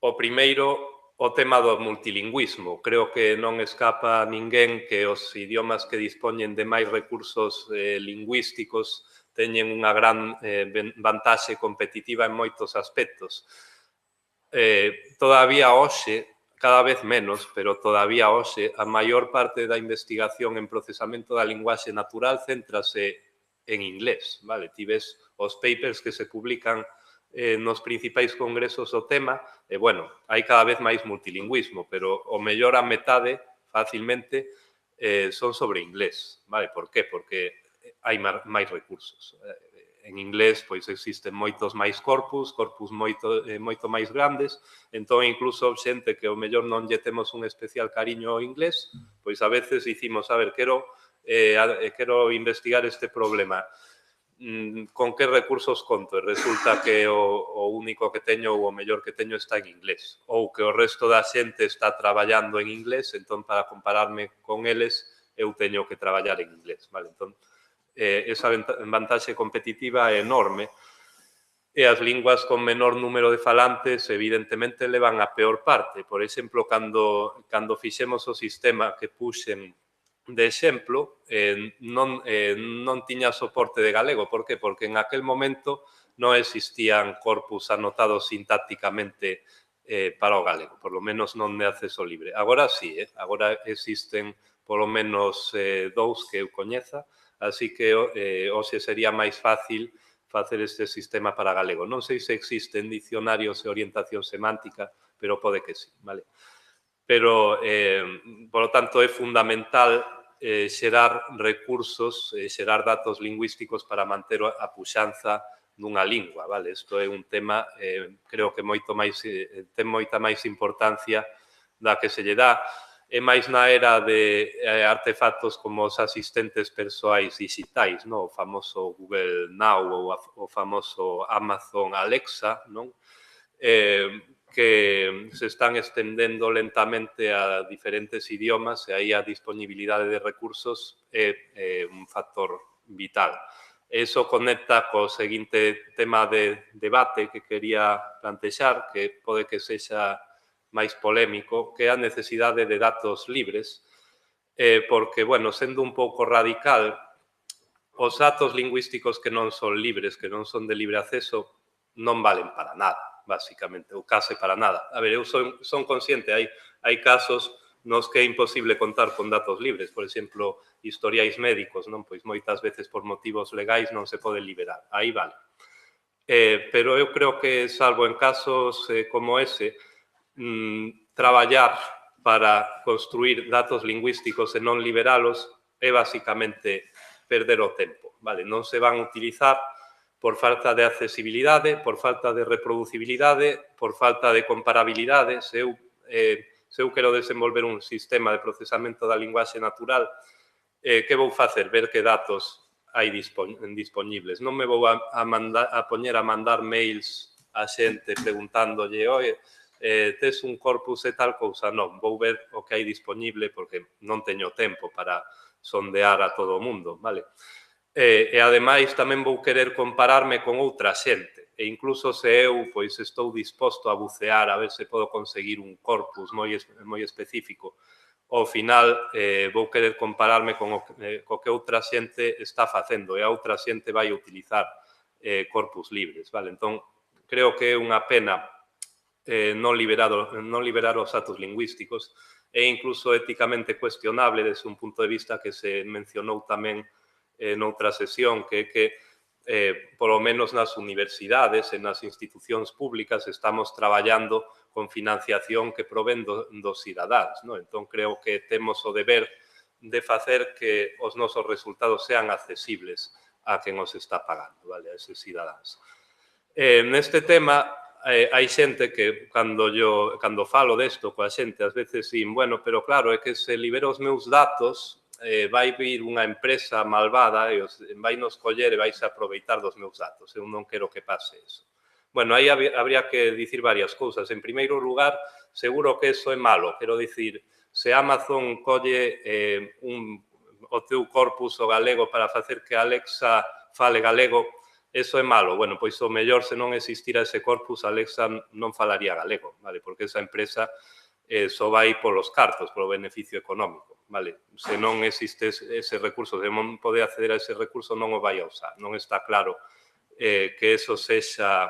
O primeiro, o tema do multilingüismo. Creo que non escapa a ninguén que os idiomas que dispoñen de máis recursos lingüísticos teñen unha gran vantaxe competitiva en moitos aspectos. Todavía hoxe, cada vez menos, pero todavía hoxe, a maior parte da investigación en procesamento da linguaxe natural céntrase en inglés, vale? Ti ves os papers que se publican nos principais congresos do tema, e, bueno, hai cada vez máis multilingüismo, pero o mellor a metade, facilmente, son sobre inglés, vale? Por qué? Porque hai máis recursos. En inglés, pois, existen moitos máis corpus moito máis grandes, entón, incluso xente que o mellor non lle temos un especial cariño ao inglés, pois, a veces dicimos, a ver, quero investigar este problema, con que recursos conto? E resulta que o único que teño ou o mellor que teño está en inglés, ou que o resto da xente está traballando en inglés, entón, para compararme con eles, eu teño que traballar en inglés, vale? Entón, esa vantaxe competitiva é enorme, e as linguas con menor número de falantes, evidentemente, levan a peor parte. Por exemplo, cando fixemos o sistema que puxen de exemplo, non tiña soporte de galego. Por qué? Porque en aquel momento non existían corpus anotados sintácticamente para o galego, por lo menos non de acceso libre. Agora sí, agora existen polo menos 2 que eu coñeza, así que hoxe sería máis fácil facer este sistema para galego. Non sei se existen dicionarios de orientación semántica, pero pode que sí, vale? Pero, por lo tanto, é fundamental xerar recursos, xerar datos lingüísticos para manter a puxanza dunha lingua, vale? Isto é un tema, creo que ten moita máis importancia da que se lle dá. É máis na era de artefactos como os asistentes persoais digitais, non? O famoso Google Now ou o famoso Amazon Alexa, non? Que se están estendendo lentamente a diferentes idiomas, e aí a disponibilidade de recursos é un factor vital. Eso conecta co seguinte tema de debate que quería plantexar, que pode que sexa máis polémico, que é a necesidade de datos libres, porque, bueno, sendo un pouco radical, os datos lingüísticos que non son libres, que non son de libre acceso, non valen para nada, basicamente, ou case para nada. A ver, eu son consciente, hai casos nos que é imposible contar con datos libres, por exemplo, historiais médicos, non? Pois moitas veces por motivos legais non se pode liberar, aí vale. Pero eu creo que, salvo en casos como ese, traballar para construir datos lingüísticos e non liberalos é basicamente perder o tempo, vale? Non se van utilizar por falta de accesibilidade, por falta de reproducibilidade, por falta de comparabilidade. Se eu quero desenvolver un sistema de procesamento da linguaxe natural, que vou facer? Ver que datos hai dispoñibles. Non me vou a poñer a mandar mails a xente preguntándolle, oi, tes un corpus e tal cousa, non, vou ver o que hai dispoñible porque non teño tempo para sondear a todo o mundo, vale? E ademais tamén vou querer compararme con outra xente e incluso se eu pois estou disposto a bucear a ver se podo conseguir un corpus moi específico, ao final vou querer compararme con co que outra xente está facendo e a outra xente vai utilizar corpus libres, vale? Entón, creo que é unha pena non liberar os datos lingüísticos e incluso éticamente cuestionable desde un punto de vista que se mencionou tamén noutra sesión, que é que polo menos nas universidades e nas institucións públicas estamos traballando con financiación que provén dos cidadáns, non? Entón, creo que temos o deber de facer que os nosos resultados sean accesibles a quen os está pagando, vale? A eses cidadáns. Neste tema, hai xente que cando falo desto coa xente, ás veces din, bueno, pero claro, é que se libero os meus datos, vai vir unha empresa malvada e vai nos coller e vais a aproveitar dos meus datos. Eu non quero que pase eso. Bueno, aí habría que dicir varias cousas. En primeiro lugar, seguro que eso é malo. Quero dicir, se Amazon colle o teu corpus o galego para facer que Alexa fale galego, eso é malo. Bueno, pois o mellor, se non existira ese corpus, Alexa non falaría galego, vale? Porque esa empresa só vai polos cartos, polo beneficio económico, vale? Se non existe ese recurso, se non pode acceder a ese recurso, non o vai a usar. Non está claro que eso sexa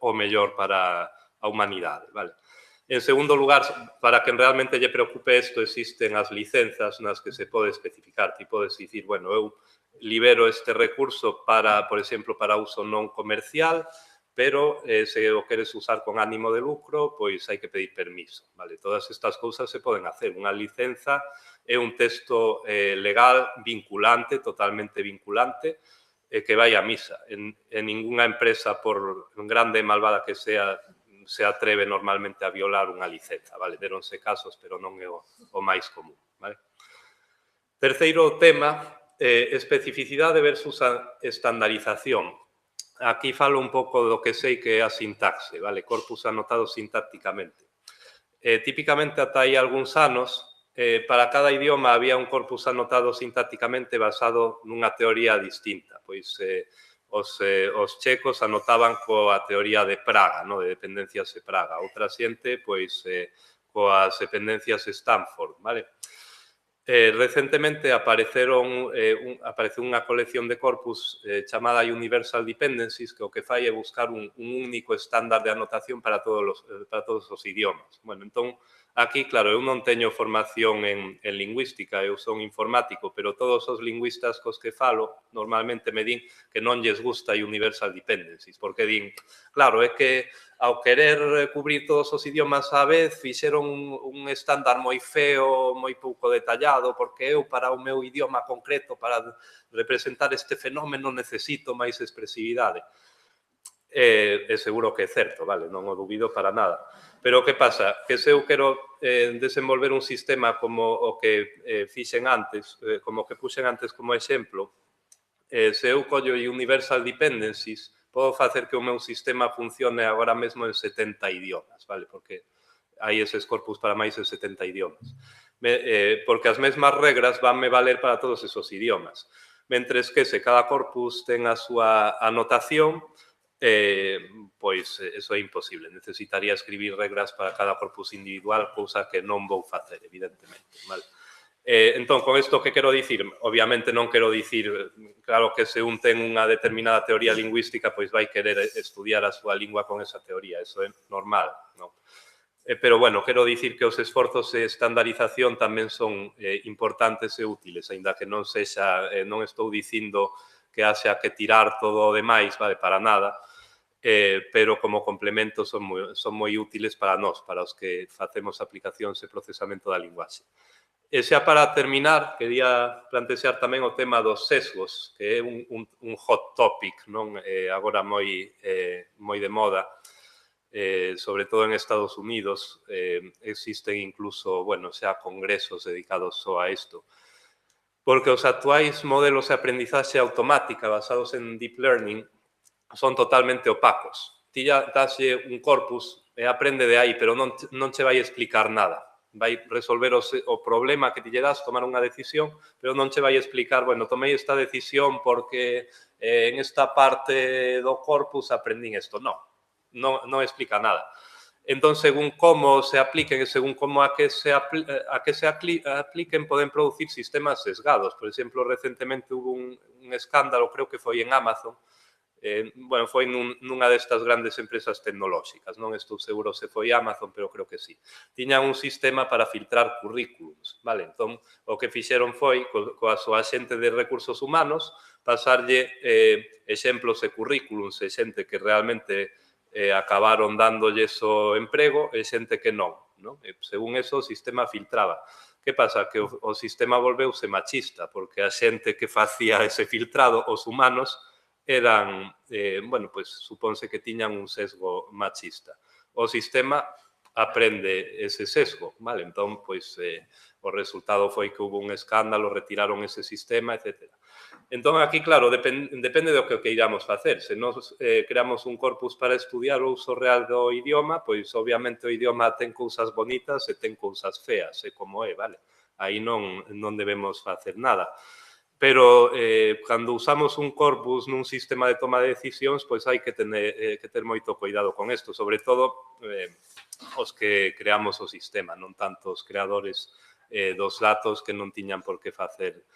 o mellor para a humanidade, vale? En segundo lugar, para quen realmente lle preocupe isto, existen as licenzas nas que se pode especificar. Ti podes dicir, bueno, eu libero este recurso para, por exemplo, para uso non comercial, pero se o queres usar con ánimo de lucro, pois hai que pedir permiso, vale? Todas estas cousas se poden hacer. Unha licenza é un texto legal vinculante, totalmente vinculante, que vai a misa. En ningunha empresa, por grande e malvada que sea, se atreve normalmente a violar unha licenza, vale? Deronse casos, pero non é o máis común, vale? Terceiro tema, especificidade versus estandarización. Aquí falo un pouco do que sei que é a sintaxe, vale? Corpus anotado sintácticamente. Típicamente, ata aí algúns anos, para cada idioma había un corpus anotado sintácticamente basado nunha teoría distinta. Pois os checos anotaban coa teoría de Praga, no? De dependencias de Praga. Outra xente, pois, coas dependencias de Stanford, vale? Recentemente apareceu unha colección de corpus chamada Universal Dependencies, que o que fai é buscar un único estándar de anotación para todos os idiomas. Bueno, entón, aquí, claro, eu non teño formación en lingüística, eu son informático, pero todos os lingüistas cos que falo normalmente me din que non lles gusta Universal Dependencies, porque din, claro, é que ao querer cubrir todos os idiomas á vez, fixeron un estándar moi feo, moi pouco detallado, porque eu para o meu idioma concreto, para representar este fenómeno, necesito máis expresividade. E seguro que é certo, vale? Non o dubido para nada. Pero que pasa? Que se eu quero desenvolver un sistema como o que fixen antes, como que puxen antes como exemplo, se eu collo Universal Dependencies, podo facer que o meu sistema funcione agora mesmo en 70 idiomas, vale? Porque hai eses corpus para máis de 70 idiomas. Porque as mesmas regras vanme valer para todos esos idiomas. Mentres que se cada corpus ten a súa anotación, pois eso é imposible. Necesitaría escribir regras para cada corpus individual, cousa que non vou facer, evidentemente, vale? Entón, con isto que quero dicir? Obviamente non quero dicir, claro que se un ten unha determinada teoría lingüística, pois vai querer estudiar a súa lingua con esa teoría, eso é normal, non? Pero, bueno, quero dicir que os esforzos de estandarización tamén son importantes e útiles, aínda que non sexa, non estou dicindo que haxa que tirar todo o demais, vale, para nada, pero como complemento son moi útiles para nós, para os que facemos aplicacións e procesamento da linguaxe. E xa para terminar, quería plantexar tamén o tema dos sesgos, que é un hot topic, non? Agora moi de moda, sobre todo en Estados Unidos, existen incluso, bueno, xa congresos dedicados só a isto. Porque os actuais modelos de aprendizaxe automática basados en deep learning son totalmente opacos. Ti daslle un corpus e aprende de aí, pero non che vai explicar nada. Vai resolver o problema que ti lle das, tomar unha decisión, pero non che vai explicar, bueno, tomei esta decisión porque en esta parte do corpus aprendín isto. Non explica nada. Entón, según como se apliquen e según como a que se apliquen, poden producir sistemas sesgados. Por exemplo, recentemente hubo un escándalo, creo que foi en Amazon, bueno, foi nunha destas grandes empresas tecnolóxicas, non estou seguro se foi Amazon, pero creo que sí. Tiñan un sistema para filtrar currículums, vale? Entón, o que fixeron foi, coa súa xente de recursos humanos, pasarlle exemplos de currículums e xente que realmente acabaron dándolles o emprego e xente que non, non? E, según eso, o sistema filtraba. Que pasa? Que o sistema volveuse machista, porque a xente que facía ese filtrado, os humanos, eran, bueno, pues supónse que tiñan un sesgo machista. O sistema aprende ese sesgo, vale? Entón, pois, o resultado foi que hubo un escándalo, retiraron ese sistema, etc. Entón, aquí, claro, depende do que queiramos facer. Se nos creamos un corpus para estudiar o uso real do idioma, pois, obviamente, o idioma ten cousas bonitas e ten cousas feas, é como é, vale? Aí non debemos facer nada. Pero cando usamos un corpus nun sistema de toma de decisións, pois hai que ter moito cuidado con isto, sobre todo os que creamos o sistema, non tanto os creadores dos datos que non tiñan por que facer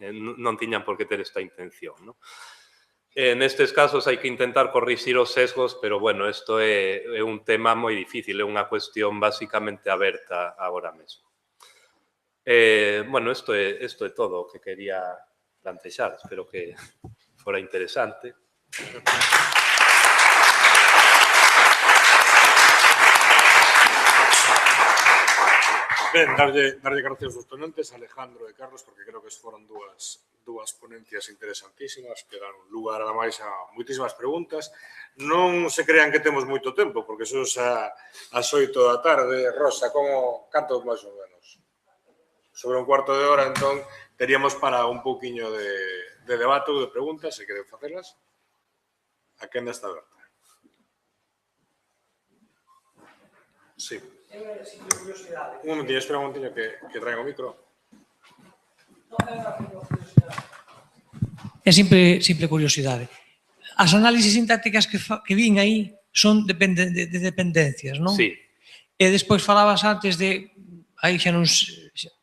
non tiñan por que ter esta intención, non? Nestes casos hai que intentar corrixir os sesgos, pero, bueno, isto é un tema moi difícil, é unha cuestión basicamente aberta agora mesmo. Bueno, isto é todo o que quería plantexar. Espero que fora interesante. Ben, darlle gracias aos ponentes, Alejandro e Carlos, porque creo que foron dúas ponencias interesantísimas que dan lugar, ademais, a moitísimas preguntas. Non se crean que temos moito tempo, porque son as 8 da tarde. Rosa, canto máis ou menos? Sobre un cuarto de hora, entón, teríamos para un pouquiño de debate ou de preguntas, se queren facelas. A quenda está aberta. Sí. Un momentinho, espera un momentinho que traiga o micro. É simple curiosidade. As análisis sintácticas que vin aí son de dependencias, non? Sí. E despois falabas antes de, aí xa non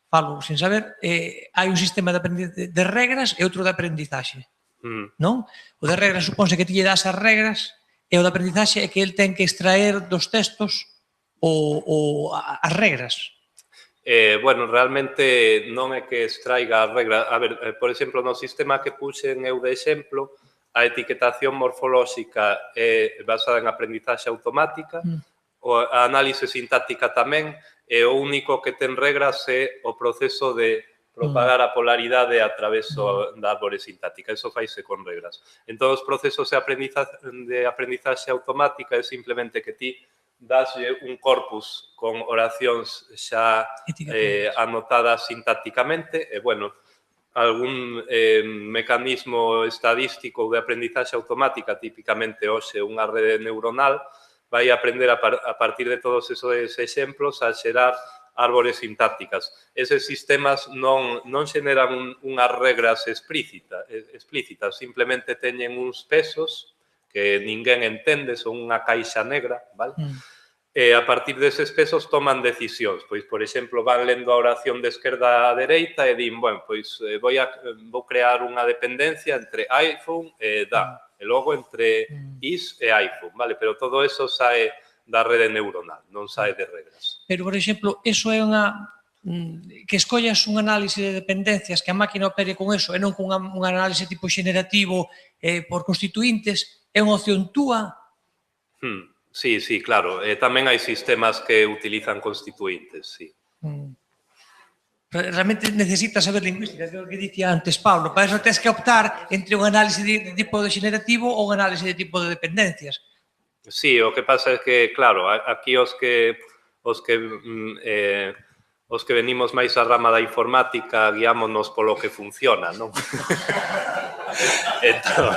falo sin saber, hai un sistema de regras e outro de aprendizaxe, non? O de regras supónse que ti lle das as regras e o de aprendizaxe é que el ten que extraer dos textos as regras. Bueno, realmente non é que extraiga as regras. A ver, por exemplo, no sistema que puxen eu de exemplo, a etiquetación morfolóxica é basada en aprendizaxe automática, a análise sintáctica tamén, e o único que ten regras é o proceso de propagar a polaridade a través da árbore sintáctica. Eso faise con regras. Entón, os procesos de aprendizaxe automática é simplemente que ti daslle un corpus con oracións xa anotadas sintácticamente e, bueno, algún mecanismo estadístico de aprendizaxe automática, típicamente hoxe unha rede neuronal, vai aprender a partir de todos esos exemplos a xerar árbores sintácticas. Eses sistemas non xeneran unhas regras explícitas, simplemente teñen uns pesos que ninguén entende, son unha caixa negra, vale? E a partir deses pesos toman decisións. Pois, por exemplo, van lendo a oración de esquerda a dereita e din, bueno, pois vou crear unha dependencia entre iPhone e da. E logo entre is e iPhone, vale? Pero todo eso sae da rede neuronal, non sae de regras. Pero, por exemplo, eso é unha... que escollas un análise de dependencias, que a máquina opere con eso, e non con un análise tipo generativo por constituintes, é unha opción túa? Sí, claro. Tamén hai sistemas que utilizan constituintes, sí. Realmente necesitas saber lingüística, que é o que dicía antes Pablo. Para eso tens que optar entre un análise de tipo de generativo ou un análise de tipo de dependencias. Sí, o que pasa é que, claro, aquí os que os que venimos máis á rama da informática guiámonos polo que funciona, non? Entón,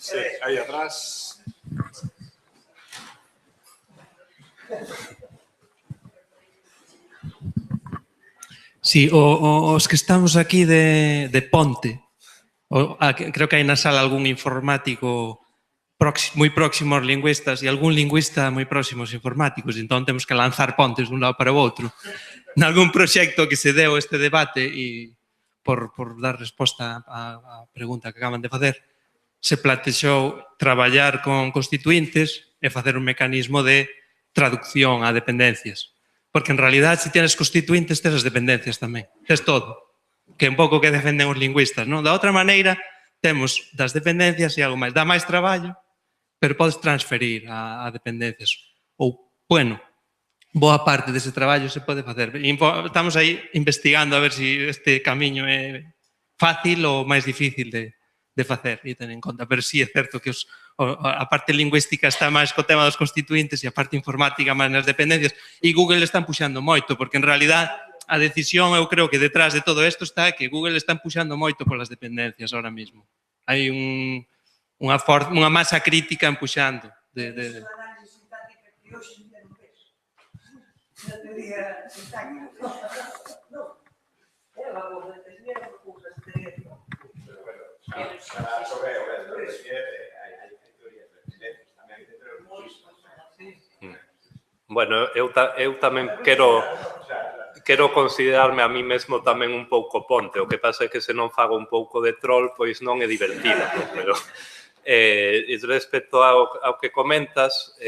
Sí, ahí atrás. Sí, os que estamos aquí de ponte, creo que hai na sala algún informático moi próximo aos lingüistas e algún lingüista moi próximo aos informáticos, entón temos que lanzar pontes dun lado para o outro. Nalgún proxecto que se deu este debate e por dar resposta á pregunta que acaban de facer, se plantexou traballar con constituintes e facer un mecanismo de traducción a dependencias. Porque, en realidad, se tienes constituintes, tens as dependencias tamén. Tens todo. Que é un pouco que defenden os lingüistas, non? Da outra maneira, temos das dependencias e algo máis. Dá máis traballo, pero podes transferir a dependencias. Ou, bueno, boa parte dese traballo se pode facer. Estamos aí investigando a ver se este camiño é fácil ou máis difícil de facer e tener en conta. Pero sí é certo que a parte lingüística está máis co tema dos constituintes e a parte informática máis nas dependencias. E Google están puxando moito, porque en realidad a decisión, eu creo que detrás de todo isto está que Google están puxando moito polas dependencias ahora mismo. Hai unha masa crítica empuxando. Bueno, eu tamén quero considerarme a mí mesmo tamén un pouco ponte. O que pasa é que se non fago un pouco de troll, pois non é divertido. Pero respecto ao que comentas,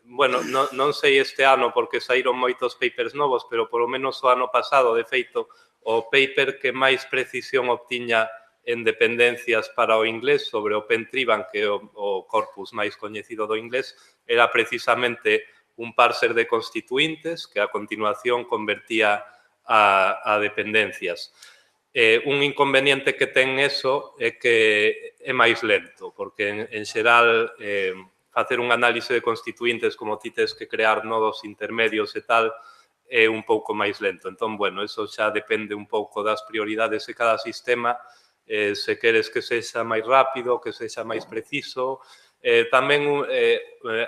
bueno, non sei este ano porque saíron moitos papers novos, pero polo menos o ano pasado, de feito, o paper que máis precisión obtiña en dependencias para o inglés sobre OpenTriban, que é o corpus máis coñecido do inglés, era precisamente un parser de constituintes que a continuación convertía a dependencias. Un inconveniente que ten eso é que é máis lento, porque en xeral facer un análise de constituintes como ti tes que crear nodos intermedios e tal é un pouco máis lento. Entón, bueno, eso xa depende un pouco das prioridades de cada sistema, se queres que sexa máis rápido, que sexa máis preciso. Tamén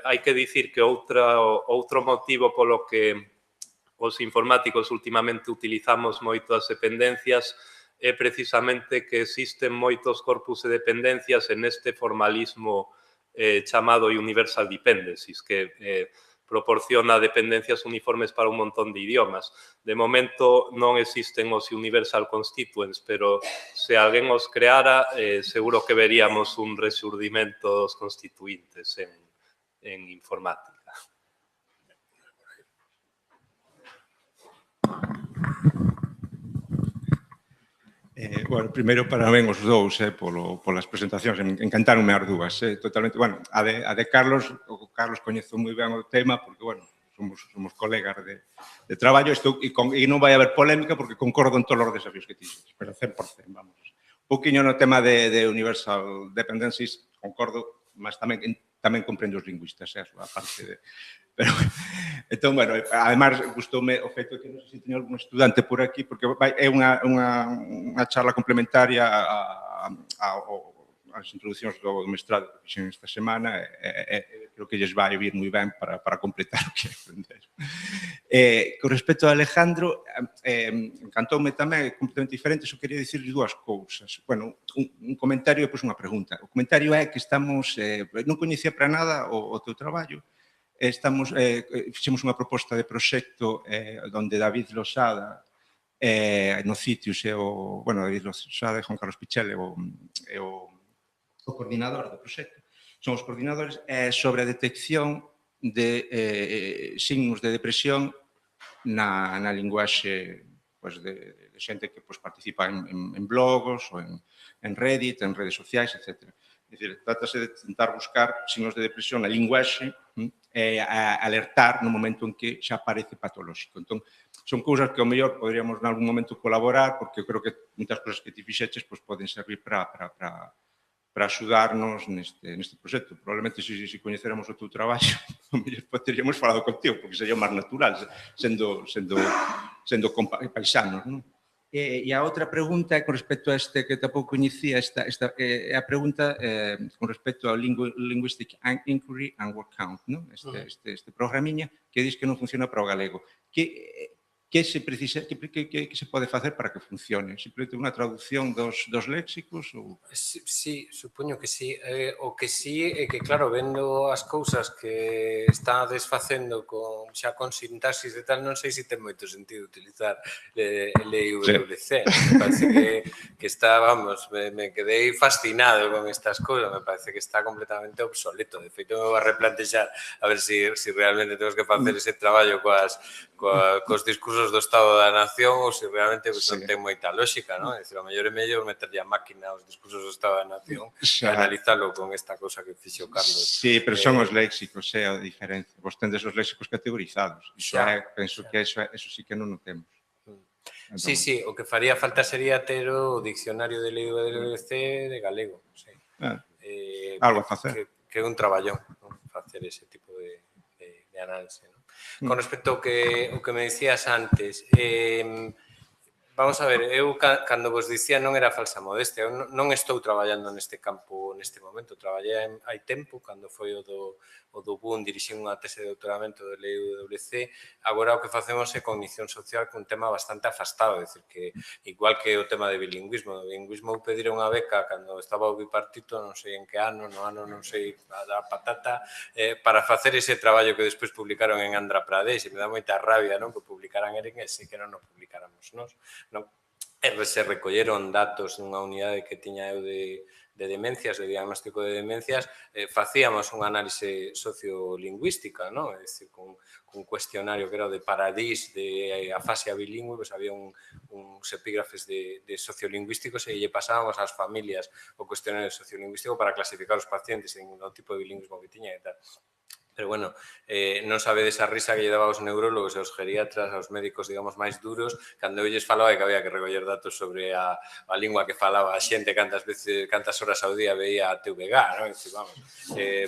hai que dicir que outro motivo polo que os informáticos últimamente utilizamos moito as dependencias é precisamente que existen moitos corpus de dependencias en este formalismo chamado Universal Dependencies, que proporciona dependencias uniformes para un montón de idiomas. De momento non existen os Universal Constituents, pero se alguén os creara, seguro que veríamos un resurdimento dos constituintes en informática. Bueno, primeiro, parabéns os dous polas presentacións. Encantaronme as dúas. Totalmente. Bueno, a de Carlos, o Carlos coñezo moi ben o tema, porque, bueno, somos colegas de traballo, e non vai haber polémica porque concordo en todos os desafíos que tixes, pero 100%, vamos. Un pouquinho no tema de Universal Dependencies, concordo, mas tamén comprendo os lingüistas, a parte de... Pero, entón, bueno, además, gustoume o feito que non sei se teño algún estudante por aquí, porque é unha charla complementaria ás introducións do mestrado que fixen esta semana, creo que lles vai vir moi ben para completar o que aprender. Con respecto a Alejandro, encantoume tamén, é completamente diferente, só quería dicirle dúas cousas. Bueno, un comentario e depois unha pregunta. O comentario é que estamos, non coñecía para nada o teu traballo, fixemos unha proposta de proxecto onde David Losada no Citius David Losada e Juan Carlos Pichel é o coordinador do proxecto. Son os coordinadores sobre a detección de signos de depresión na linguaxe de xente que participa en blogs ou en Reddit, en redes sociais, etc. É dicir, trátase de tentar buscar signos de depresión na linguaxe e alertar no momento en que xa parece patolóxico. Entón, son cousas que ao mellor poderíamos en algún momento colaborar, porque eu creo que moitas cousas que ti fixeches poden servir para para axudarnos neste proxecto. Probablemente, se coñeceramos o teu traballo, poderíamos falado contigo, porque sería máis natural, sendo paisanos, non? E a outra pregunta é con respecto a este que tampouco coñecía, é a pregunta con respecto ao Linguistic Inquiry and Word Count, non? Este programiña que dis que non funciona para o galego. Que se pode facer para que funcione? Simplemente unha traducción dos léxicos? Sí, supoño que sí. O que sí é que, claro, vendo as cousas que está desfacendo xa con sintaxis e tal, non sei se ten moito sentido utilizar LIWC. Me parece que está, vamos, me quedei fascinado con estas cousas, me parece que está completamente obsoleto. De feito, me vou a replantexar a ver se realmente temos que facer ese traballo cos discursos do Estado da Nación ou se realmente non ten moita lógica, non? É dicir, ao mellor é mellor meterlle a máquina aos discursos do Estado da Nación e analizarlo con esta cousa que fixo Carlos. Sí, pero son os léxicos, é a diferencia. Vos tendes os léxicos categorizados. Penso que eso sí que non o temos. Sí, o que faría falta sería ter o diccionario de LIWC de galego. Algo a facer. Que é un traballón, facer ese tipo de análise, non? Con respecto ao que me dicías antes, vamos a ver, eu cando vos dicía non era falsa modestia, eu non estou traballando neste campo neste momento, traballei hai tempo, cando foi o do boom, dirixín unha tese de doutoramento do LIWC, agora o que facemos é cognición social con un tema bastante afastado, é dicir, que igual que o tema de bilingüismo, eu pedira unha beca cando estaba o bipartito, non sei en que ano, non sei, a patata, para facer ese traballo que despois publicaron en Andhra Pradesh, e me dá moita rabia, non, que publicaran en ese que non o publicáramos nós, non? Se recolleron datos dunha unidade que tiña eu de demencias, de diagnóstico de demencias, facíamos unha análise sociolingüística, non? É dicir, con un cuestionario que era o de Paradis, de afasia bilingüe, pues había uns epígrafes de sociolingüísticos e lle pasábamos ás familias o cuestionario sociolingüístico para clasificar os pacientes en o tipo de bilingüismo que tiña e tal. Pero, bueno, non sabedes a risa que lle daba aos neurólogos e aos geriatras, aos médicos, digamos, máis duros, cando eu lles falaba que había que recoller datos sobre a lingua que falaba a xente, cantas horas ao día veía a TVG, non?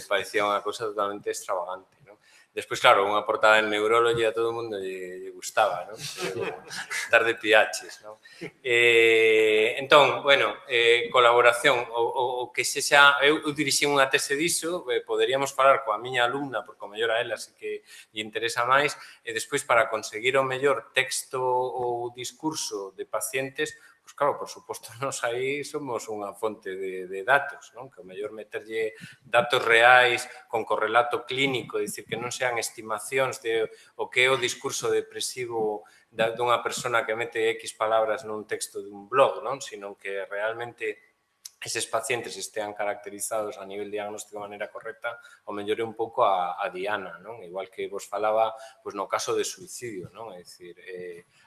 Parecía unha cousa totalmente extravagante, non? Despois, claro, unha portada en Neurology a todo o mundo lle gustaba, non? Estar de piaches, non? Entón, bueno, colaboración, o que sexa, eu dirixí unha tese diso, poderíamos falar coa miña alumna, porque o mellor a ela sí que lle interesa máis, e despois para conseguir o mellor texto ou discurso de pacientes, pois claro, por suposto, nós aí somos unha fonte de datos, non? Que o mellor meterlle datos reais con correlato clínico, dicir, que non sean estimacións de o que é o discurso depresivo dunha persona que mete X palabras nun texto dun blog, non? Sino que realmente eses pacientes estean caracterizados a nivel diagnóstico de maneira correcta, o mellor é un pouco a diana, non? Igual que vos falaba, pois no caso de suicidio, non? É dicir,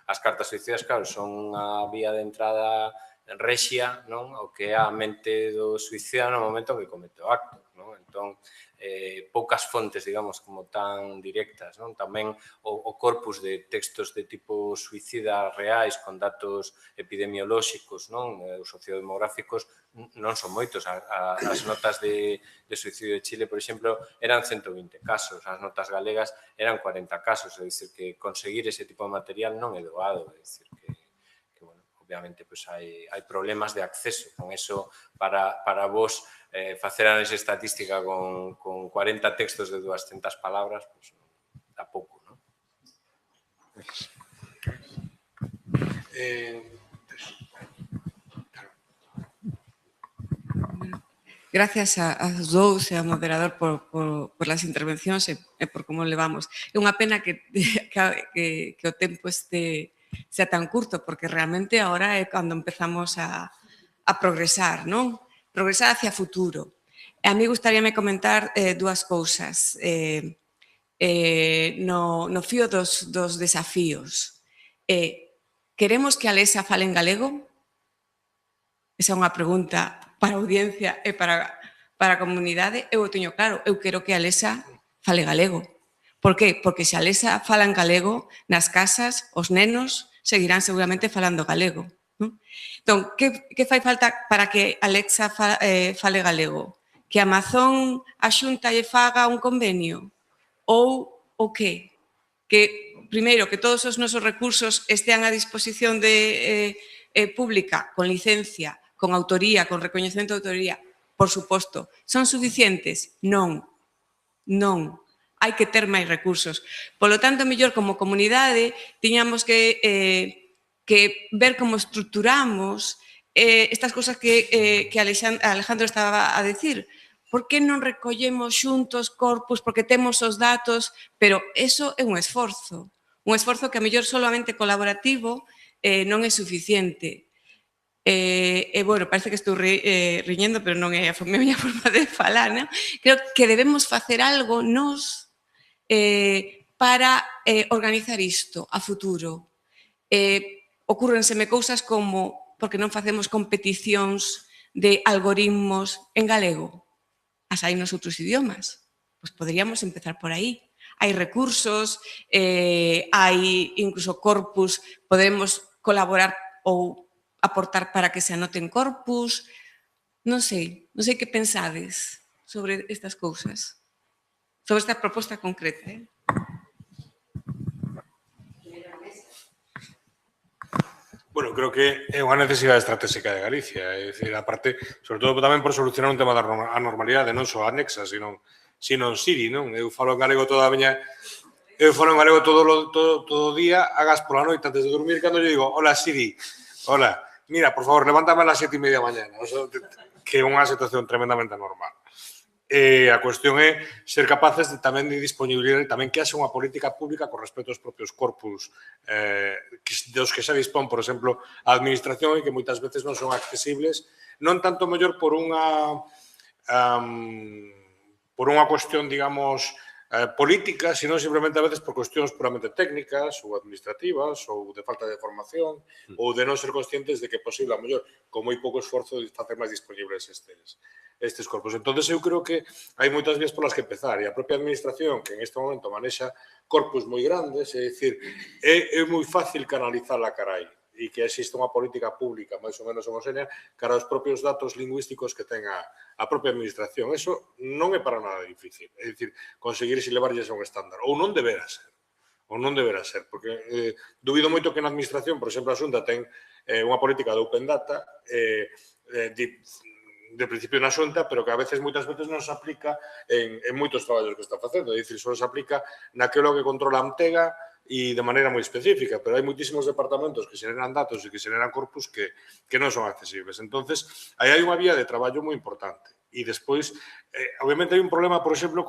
as cartas suicidas, claro, son unha vía de entrada rexia, non? O que é a mente do suicida no momento que comete o acto, non? Entón, poucas fontes, digamos, como tan directas, non? Tamén o corpus de textos de tipo suicida reais con datos epidemiolóxicos, non? Os sociodemográficos non son moitos. As notas de suicidio de Chile, por exemplo, eran 120 casos, as notas galegas eran 40 casos, é dicir, que conseguir ese tipo de material non é doado, é dicir, que bueno, obviamente, pues hai problemas de acceso, con eso, para vos facer análisis estatística con 40 textos de 200 palabras, pues dá pouco, non? Gracias aos dous e ao moderador por as intervencións e por como levamos. É unha pena que o tempo sea tan curto, porque realmente agora é cando empezamos a progresar, non? Progresar hacia futuro. E a mí gustaríame comentar dúas cousas no fío dos desafíos. Queremos que a Alesa fale en galego? Esa é unha pregunta para a audiencia e para a comunidade. Eu o teño claro, eu quero que a Alesa fale galego. Por qué? Porque se a Alesa fala en galego, nas casas, os nenos seguirán seguramente falando galego. Non? Entón, que fai falta para que Alexa fale galego? Que Amazon a Xunta lle faga un convenio? Ou o que? Que, primeiro, que todos os nosos recursos estean a disposición pública, con licencia, con autoría, con recoñecemento de autoría, por suposto. Son suficientes? Non. Non. Hai que ter máis recursos. Polo tanto, mellor como comunidade, tiñamos que ver como estructuramos estas cousas que Alejandro estaba a decir. Por que non recollemos xuntos corpus, porque temos os datos, pero eso é un esforzo que a mellor solamente colaborativo non é suficiente. Bueno, parece que estou riñendo, pero non é a miña forma de falar, non? Creo que debemos facer algo nós para organizar isto a futuro. Ocúrrenseme cousas como porque non facemos competicións de algoritmos en galego. As hai nos outros idiomas. Pois poderíamos empezar por aí. Hai recursos, hai incluso corpus, podemos colaborar ou aportar para que se anoten corpus. Non sei que pensades sobre estas cousas, sobre esta proposta concreta. Bueno, creo que é unha necesidade estratégica de Galicia. É dicir, aparte, sobre todo tamén por solucionar un tema da anormalidade, non só anexa, sino Siri, non? Eu falo en galego toda a miña... Eu falo en galego todo o día, hagas pola noite antes de dormir, cando eu digo, hola Siri, hola, mira, por favor, levántame a las 7:30 da mañana. Que é unha situación tremendamente normal. A cuestión é ser capaces de tamén de disponibilizar tamén que haxa unha política pública con respecto aos propios corpus dos que se dispón, por exemplo, a administración e que moitas veces non son accesibles, non tanto mellor por unha cuestión, digamos, política, sino simplemente a veces por cuestións puramente técnicas ou administrativas ou de falta de formación ou de non ser conscientes de que é posible, a mellor, con moi pouco esforzo, de facer máis disponibles estes corpos. Entón, eu creo que hai moitas vías polas que empezar e a propia administración, que en este momento manexa corpus moi grandes, é dicir, é moi fácil canalizarla cara aí e que existe unha política pública máis ou menos homogénea cara aos propios datos lingüísticos que ten a propia administración. Eso non é para nada difícil. É dicir, conseguir se levarlles a un estándar. Ou non deberá ser. Porque dubido moito que na administración, por exemplo, a Xunta ten unha política de open data de principio na Xunta, pero que a veces, moitas veces, non se aplica en moitos traballos que está facendo. É dicir, só se aplica naquilo que controla a Antega e de maneira moi específica, pero hai moitísimos departamentos que xeneran datos e que xeneran corpus que non son accesibles. Entonces, aí hai unha vía de traballo moi importante. E despois, obviamente, hai un problema, por exemplo,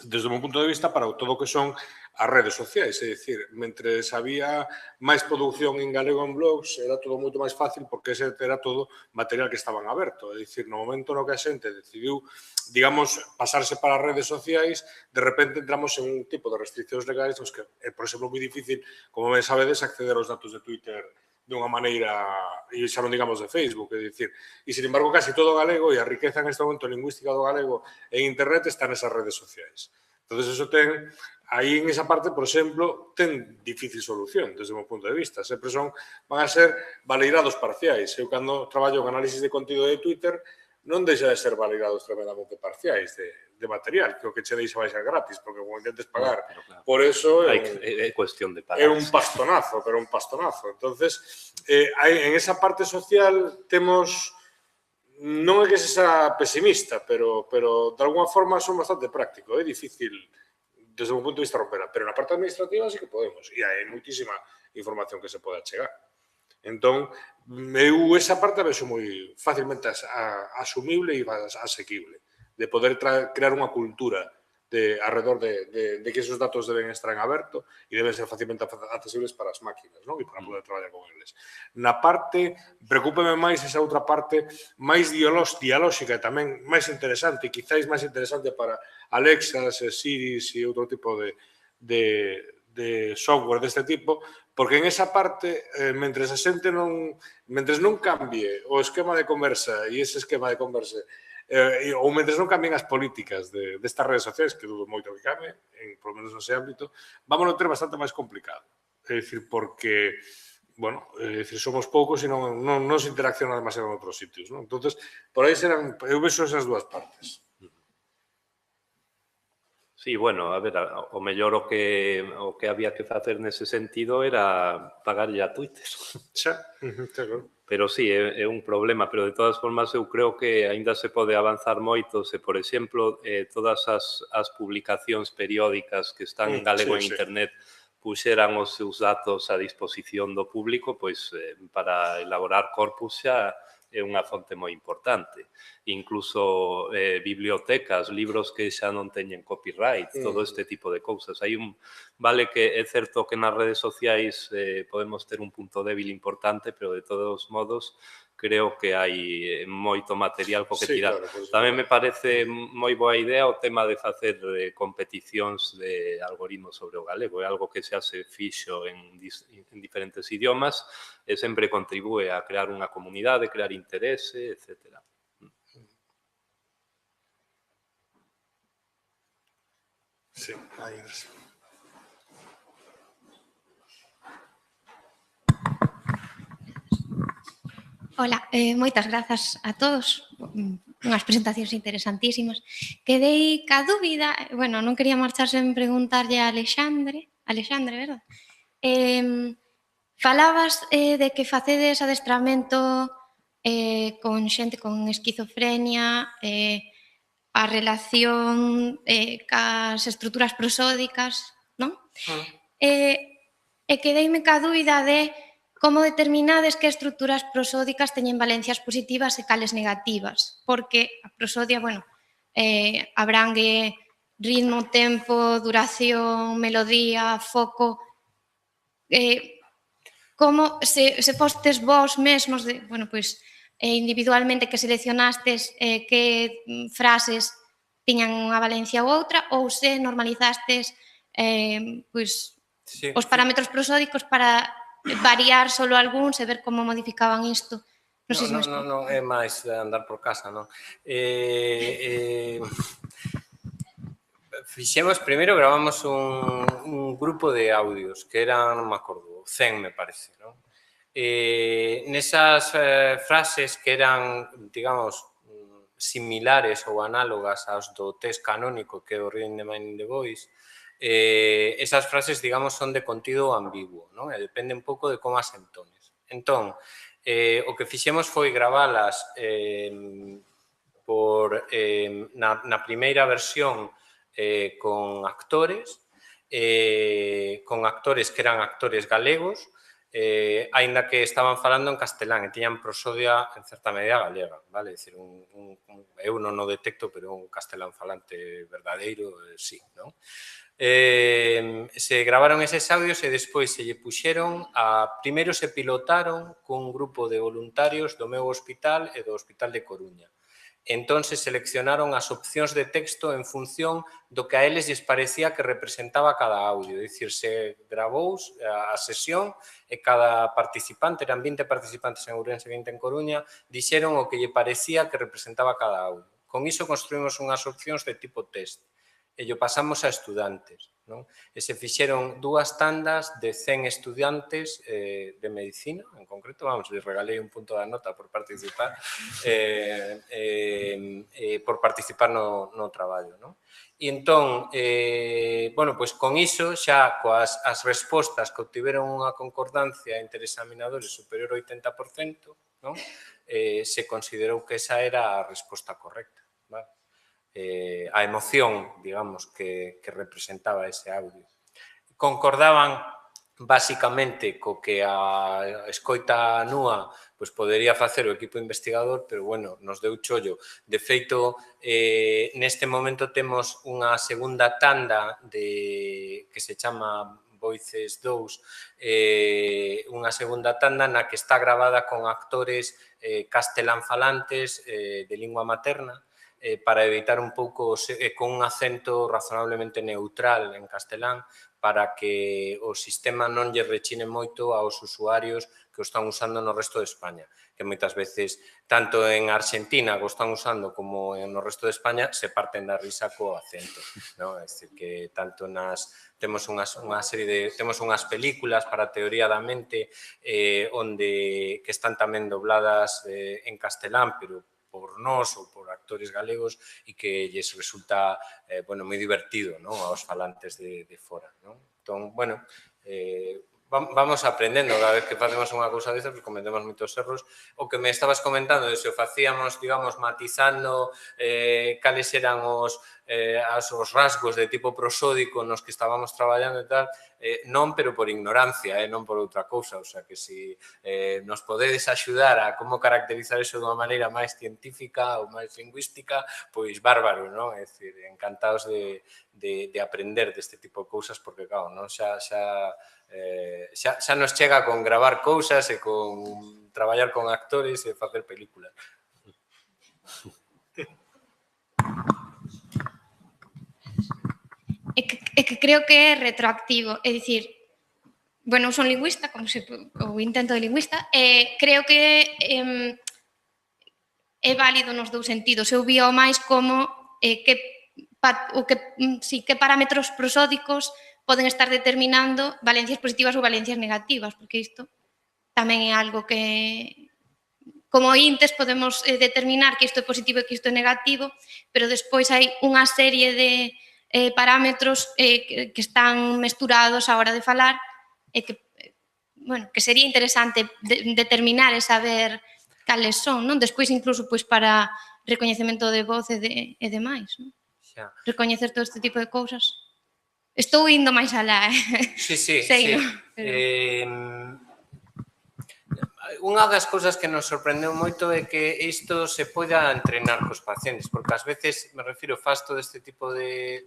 desde o meu punto de vista, para todo o que son as redes sociais. É dicir, mentres había máis produción en galego en blogs, era todo moito máis fácil porque ese era todo material que estaban aberto. É dicir, no momento no que a xente decidiu, digamos, pasarse para as redes sociais, de repente entramos en un tipo de restriccións legais nos que é, por exemplo, moi difícil, como ben sabedes, acceder aos datos de Twitter dunha maneira, e xa non digamos de Facebook, é dicir, e, sin embargo, casi todo o galego e a riqueza en este momento lingüística do galego en internet está nesas redes sociais. Entón, eso ten, aí en esa parte, por exemplo, ten difícil solución, desde o meu punto de vista. Sempre van a ser validados parciais. Eu, cando traballo en análisis de contido de Twitter, non deixa de ser validados tremendamente parciais de material, que o que che deixa vai ser gratis, porque como intentes pagar, por eso é cuestión de pagar. É un pastonazo, pero un pastonazo. Entonces, en esa parte social temos, non é que se sea pesimista, pero de alguna forma son bastante práctico, é difícil desde un punto de vista romperla, pero na parte administrativa sí que podemos, e hai moitísima información que se pode achegar. Entón, eu esa parte vexo moi facilmente asumible e asequible, de poder crear unha cultura alrededor de que esos datos deben estar en aberto e deben ser facilmente accesibles para as máquinas, non? E para poder traballar con eles. Na parte, preocúpeme máis esa outra parte máis dialóxica e tamén máis interesante, e quizáis máis interesante para Alexas, Siris e outro tipo de software deste tipo, porque en esa parte, mentres a xente mentres non cambie o esquema de conversa e ese esquema de conversa, ou mentres non cambien as políticas destas redes sociais, que dudo moito que cambie, por lo menos nese ámbito, vamos a ter bastante máis complicado. É dicir, porque bueno, decir, somos poucos e non se interacciona demasiado en outros sitios, non? Entonces, por aí serán, eu vexo esas dúas partes. Sí, bueno, a ver, o mellor o que había que facer nese sentido era pagarlle a Twitter. Xa, claro. Pero sí, é un problema, pero de todas formas eu creo que aínda se pode avanzar moito se, por exemplo, todas as publicacións periódicas que están en galego en internet puxeran os seus datos a disposición do público, pois para elaborar corpus xa é unha fonte moi importante. Incluso bibliotecas, libros que xa non teñen copyright, todo este tipo de cousas. Vale que é certo que nas redes sociais podemos ter un punto débil importante, pero de todos modos creo que hai moito material co que tirar. Tamén me parece moi boa idea o tema de facer competicións de algoritmos sobre o galego. É algo que xa se fixo en diferentes idiomas e sempre contribúe a crear unha comunidade, crear interese, etc. Sí, aí gracias. Hola, moitas grazas a todos, unhas presentacións interesantísimas. Quedei ca dúbida, bueno, non quería marchar sen preguntarlle a Alexandre, verdad? Falabas de que facedes adestramento con xente con esquizofrenia, a relación cas estruturas prosódicas, non? E quedeime ca dúbida de como determinades que estruturas prosódicas teñen valencias positivas e cales negativas, porque a prosodia, bueno, abrangue ritmo, tempo, duración, melodía, foco. Como se fostes vós mesmos, bueno, pois, individualmente que seleccionastes que frases tiñan unha valencia ou outra, ou se normalizastes pois, os parámetros prosódicos para variar solo algúns e ver como modificaban isto. Non, é máis de andar por casa, non? Fixemos, primeiro gravamos un grupo de audios que eran, non me acordo, 100 me parece, non? Nesas frases que eran, digamos, similares ou análogas aos do test canónico que é o Reading the Mind in the Voice, esas frases, digamos, son de contido ambiguo, non? E depende un pouco de como as entones. Entón, o que fixemos foi gravalas na primeira versión con actores que eran actores galegos, aínda que estaban falando en castelán e tiñan prosodia en certa medida galega, vale? Dicir, eu non o detecto, pero un castelán falante verdadeiro, sí, non? Se gravaron eses audios e despois se lle puxeron primeiro se pilotaron cun grupo de voluntarios do meu hospital e do Hospital de Coruña. Entón, se seleccionaron as opcións de texto en función do que a eles lles parecía que representaba cada audio. É dicir, se gravou a sesión e cada participante, eran 20 participantes en Ourense e 20 en Coruña, dixeron o que lle parecía que representaba cada audio. Con iso construímos unhas opcións de tipo test e lo pasamos a estudantes, non? E se fixeron 2 tandas de 100 estudantes de medicina, en concreto, vamos, les regalei un punto da nota por participar no traballo, non? E entón, bueno, pois con iso, xa coas as respostas que obtiveron unha concordancia entre examinadores superior ao 80%, non? Se considerou que esa era a resposta correcta, vale? A emoción, digamos, que representaba ese audio. Concordaban basicamente co que a escoita nua pois podería facer o equipo investigador, pero, bueno, nos deu chollo. De feito, neste momento temos unha segunda tanda que se chama Voices 2, unha segunda tanda na que está gravada con actores castelán falantes de lingua materna, para evitar un pouco, con un acento razonablemente neutral en castelán, para que o sistema non lle rechine moito aos usuarios que o están usando no resto de España, que moitas veces, tanto en Argentina que o están usando como no resto de España, se parten da risa co acento, non? É dicir, que tanto temos unhas películas para a teoría da mente onde que están tamén dobladas en castelán, pero por nós ou por actores galegos e que lles resulta moi divertido aos falantes de fora. Entón, bueno, vamos aprendendo cada vez que facemos unha cousa destas, pues cometemos moitos erros. O que me estabas comentando, se o facíamos, digamos, matizando cales eran os rasgos de tipo prosódico nos que estábamos traballando e tal, non, pero por ignorancia, non por outra cousa. O sea, que se nos podedes axudar a como caracterizar eso de unha maneira máis científica ou máis lingüística, pois bárbaro, non? É dicir, encantados de aprender deste tipo de cousas, porque, claro, xa nos chega con gravar cousas e con traballar con actores e facer películas. É que creo que é retroactivo, é dicir, bueno, eu son lingüista, ou intento de lingüista, creo que é válido nos dous sentidos. Eu vio máis como que parámetros prosódicos poden estar determinando valencias positivas ou valencias negativas, porque isto tamén é algo que, como intes, podemos determinar que isto é positivo e que isto é negativo, pero despois hai unha serie de parámetros que están mesturados á hora de falar e que, bueno, que sería interesante determinar e saber cales son, non? Despois, incluso, para recoñecemento de voz e demais, non? Recoñecer todo este tipo de cousas. Estou indo máis alá, Sí. sei, non? Unha das cousas que nos sorprendeu moito é que isto se poida entrenar cos pacientes, porque ás veces, me refiro, faz todo este tipo de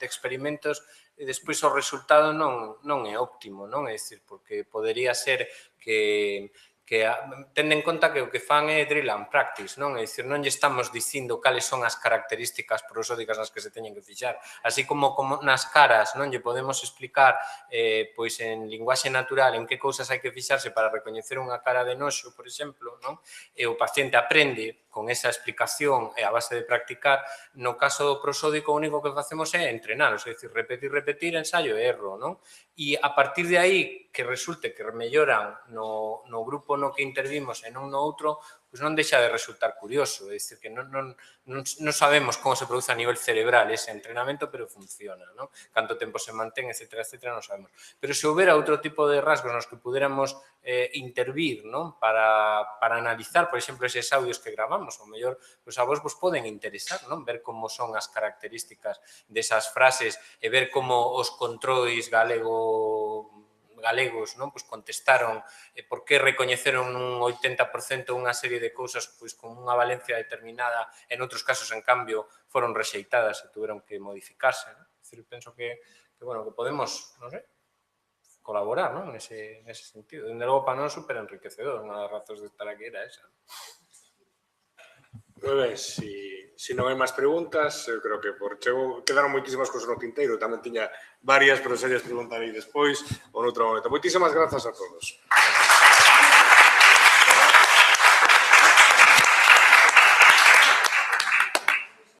experimentos e despois o resultado non é óptimo, non? É dicir, porque podería ser que tende en conta que o que fan é drill and practice, non? É dicir, non lle estamos dicindo cales son as características prosódicas nas que se teñen que fixar. Así como nas caras non lle podemos explicar pois en linguaxe natural en que cousas hai que fixarse para recoñecer unha cara de noxo, por exemplo, non? E o paciente aprende con esa explicación e a base de practicar. No caso do prosódico, o único que facemos é entrenalos, é dicir, repetir, ensayo e erro, non? E a partir de aí que resulte que melloran no grupo no que intervimos e non no outro, pois non deixa de resultar curioso. É dicir, que non sabemos como se produce a nivel cerebral ese entrenamento, pero funciona, non? Canto tempo se mantén, etcétera, non sabemos. Pero se houbera outro tipo de rasgos nos que puderamos intervir, non? Para analizar, por exemplo, eses audios que gravamos, ou mellor, pois a vos poden interesar, non? Ver como son as características desas frases e ver como os controis galegos non, pois contestaron por que recoñeceron un 80% unha serie de cousas pois con unha valencia determinada, en outros casos, en cambio, foron rexeitadas e tuveron que modificarse, non? É dicir, penso que podemos, non sei, colaborar, non? Nese sentido. Dende logo, para non, super enriquecedor. Unha das razóns de estar aquí era esa. Moi ben, se non hai máis preguntas, eu creo que quedaron moitísimas cousas no tinteiro, tamén tiña varias, pero se lles preguntarei despois ou noutro momento. Moitísimas grazas a todos.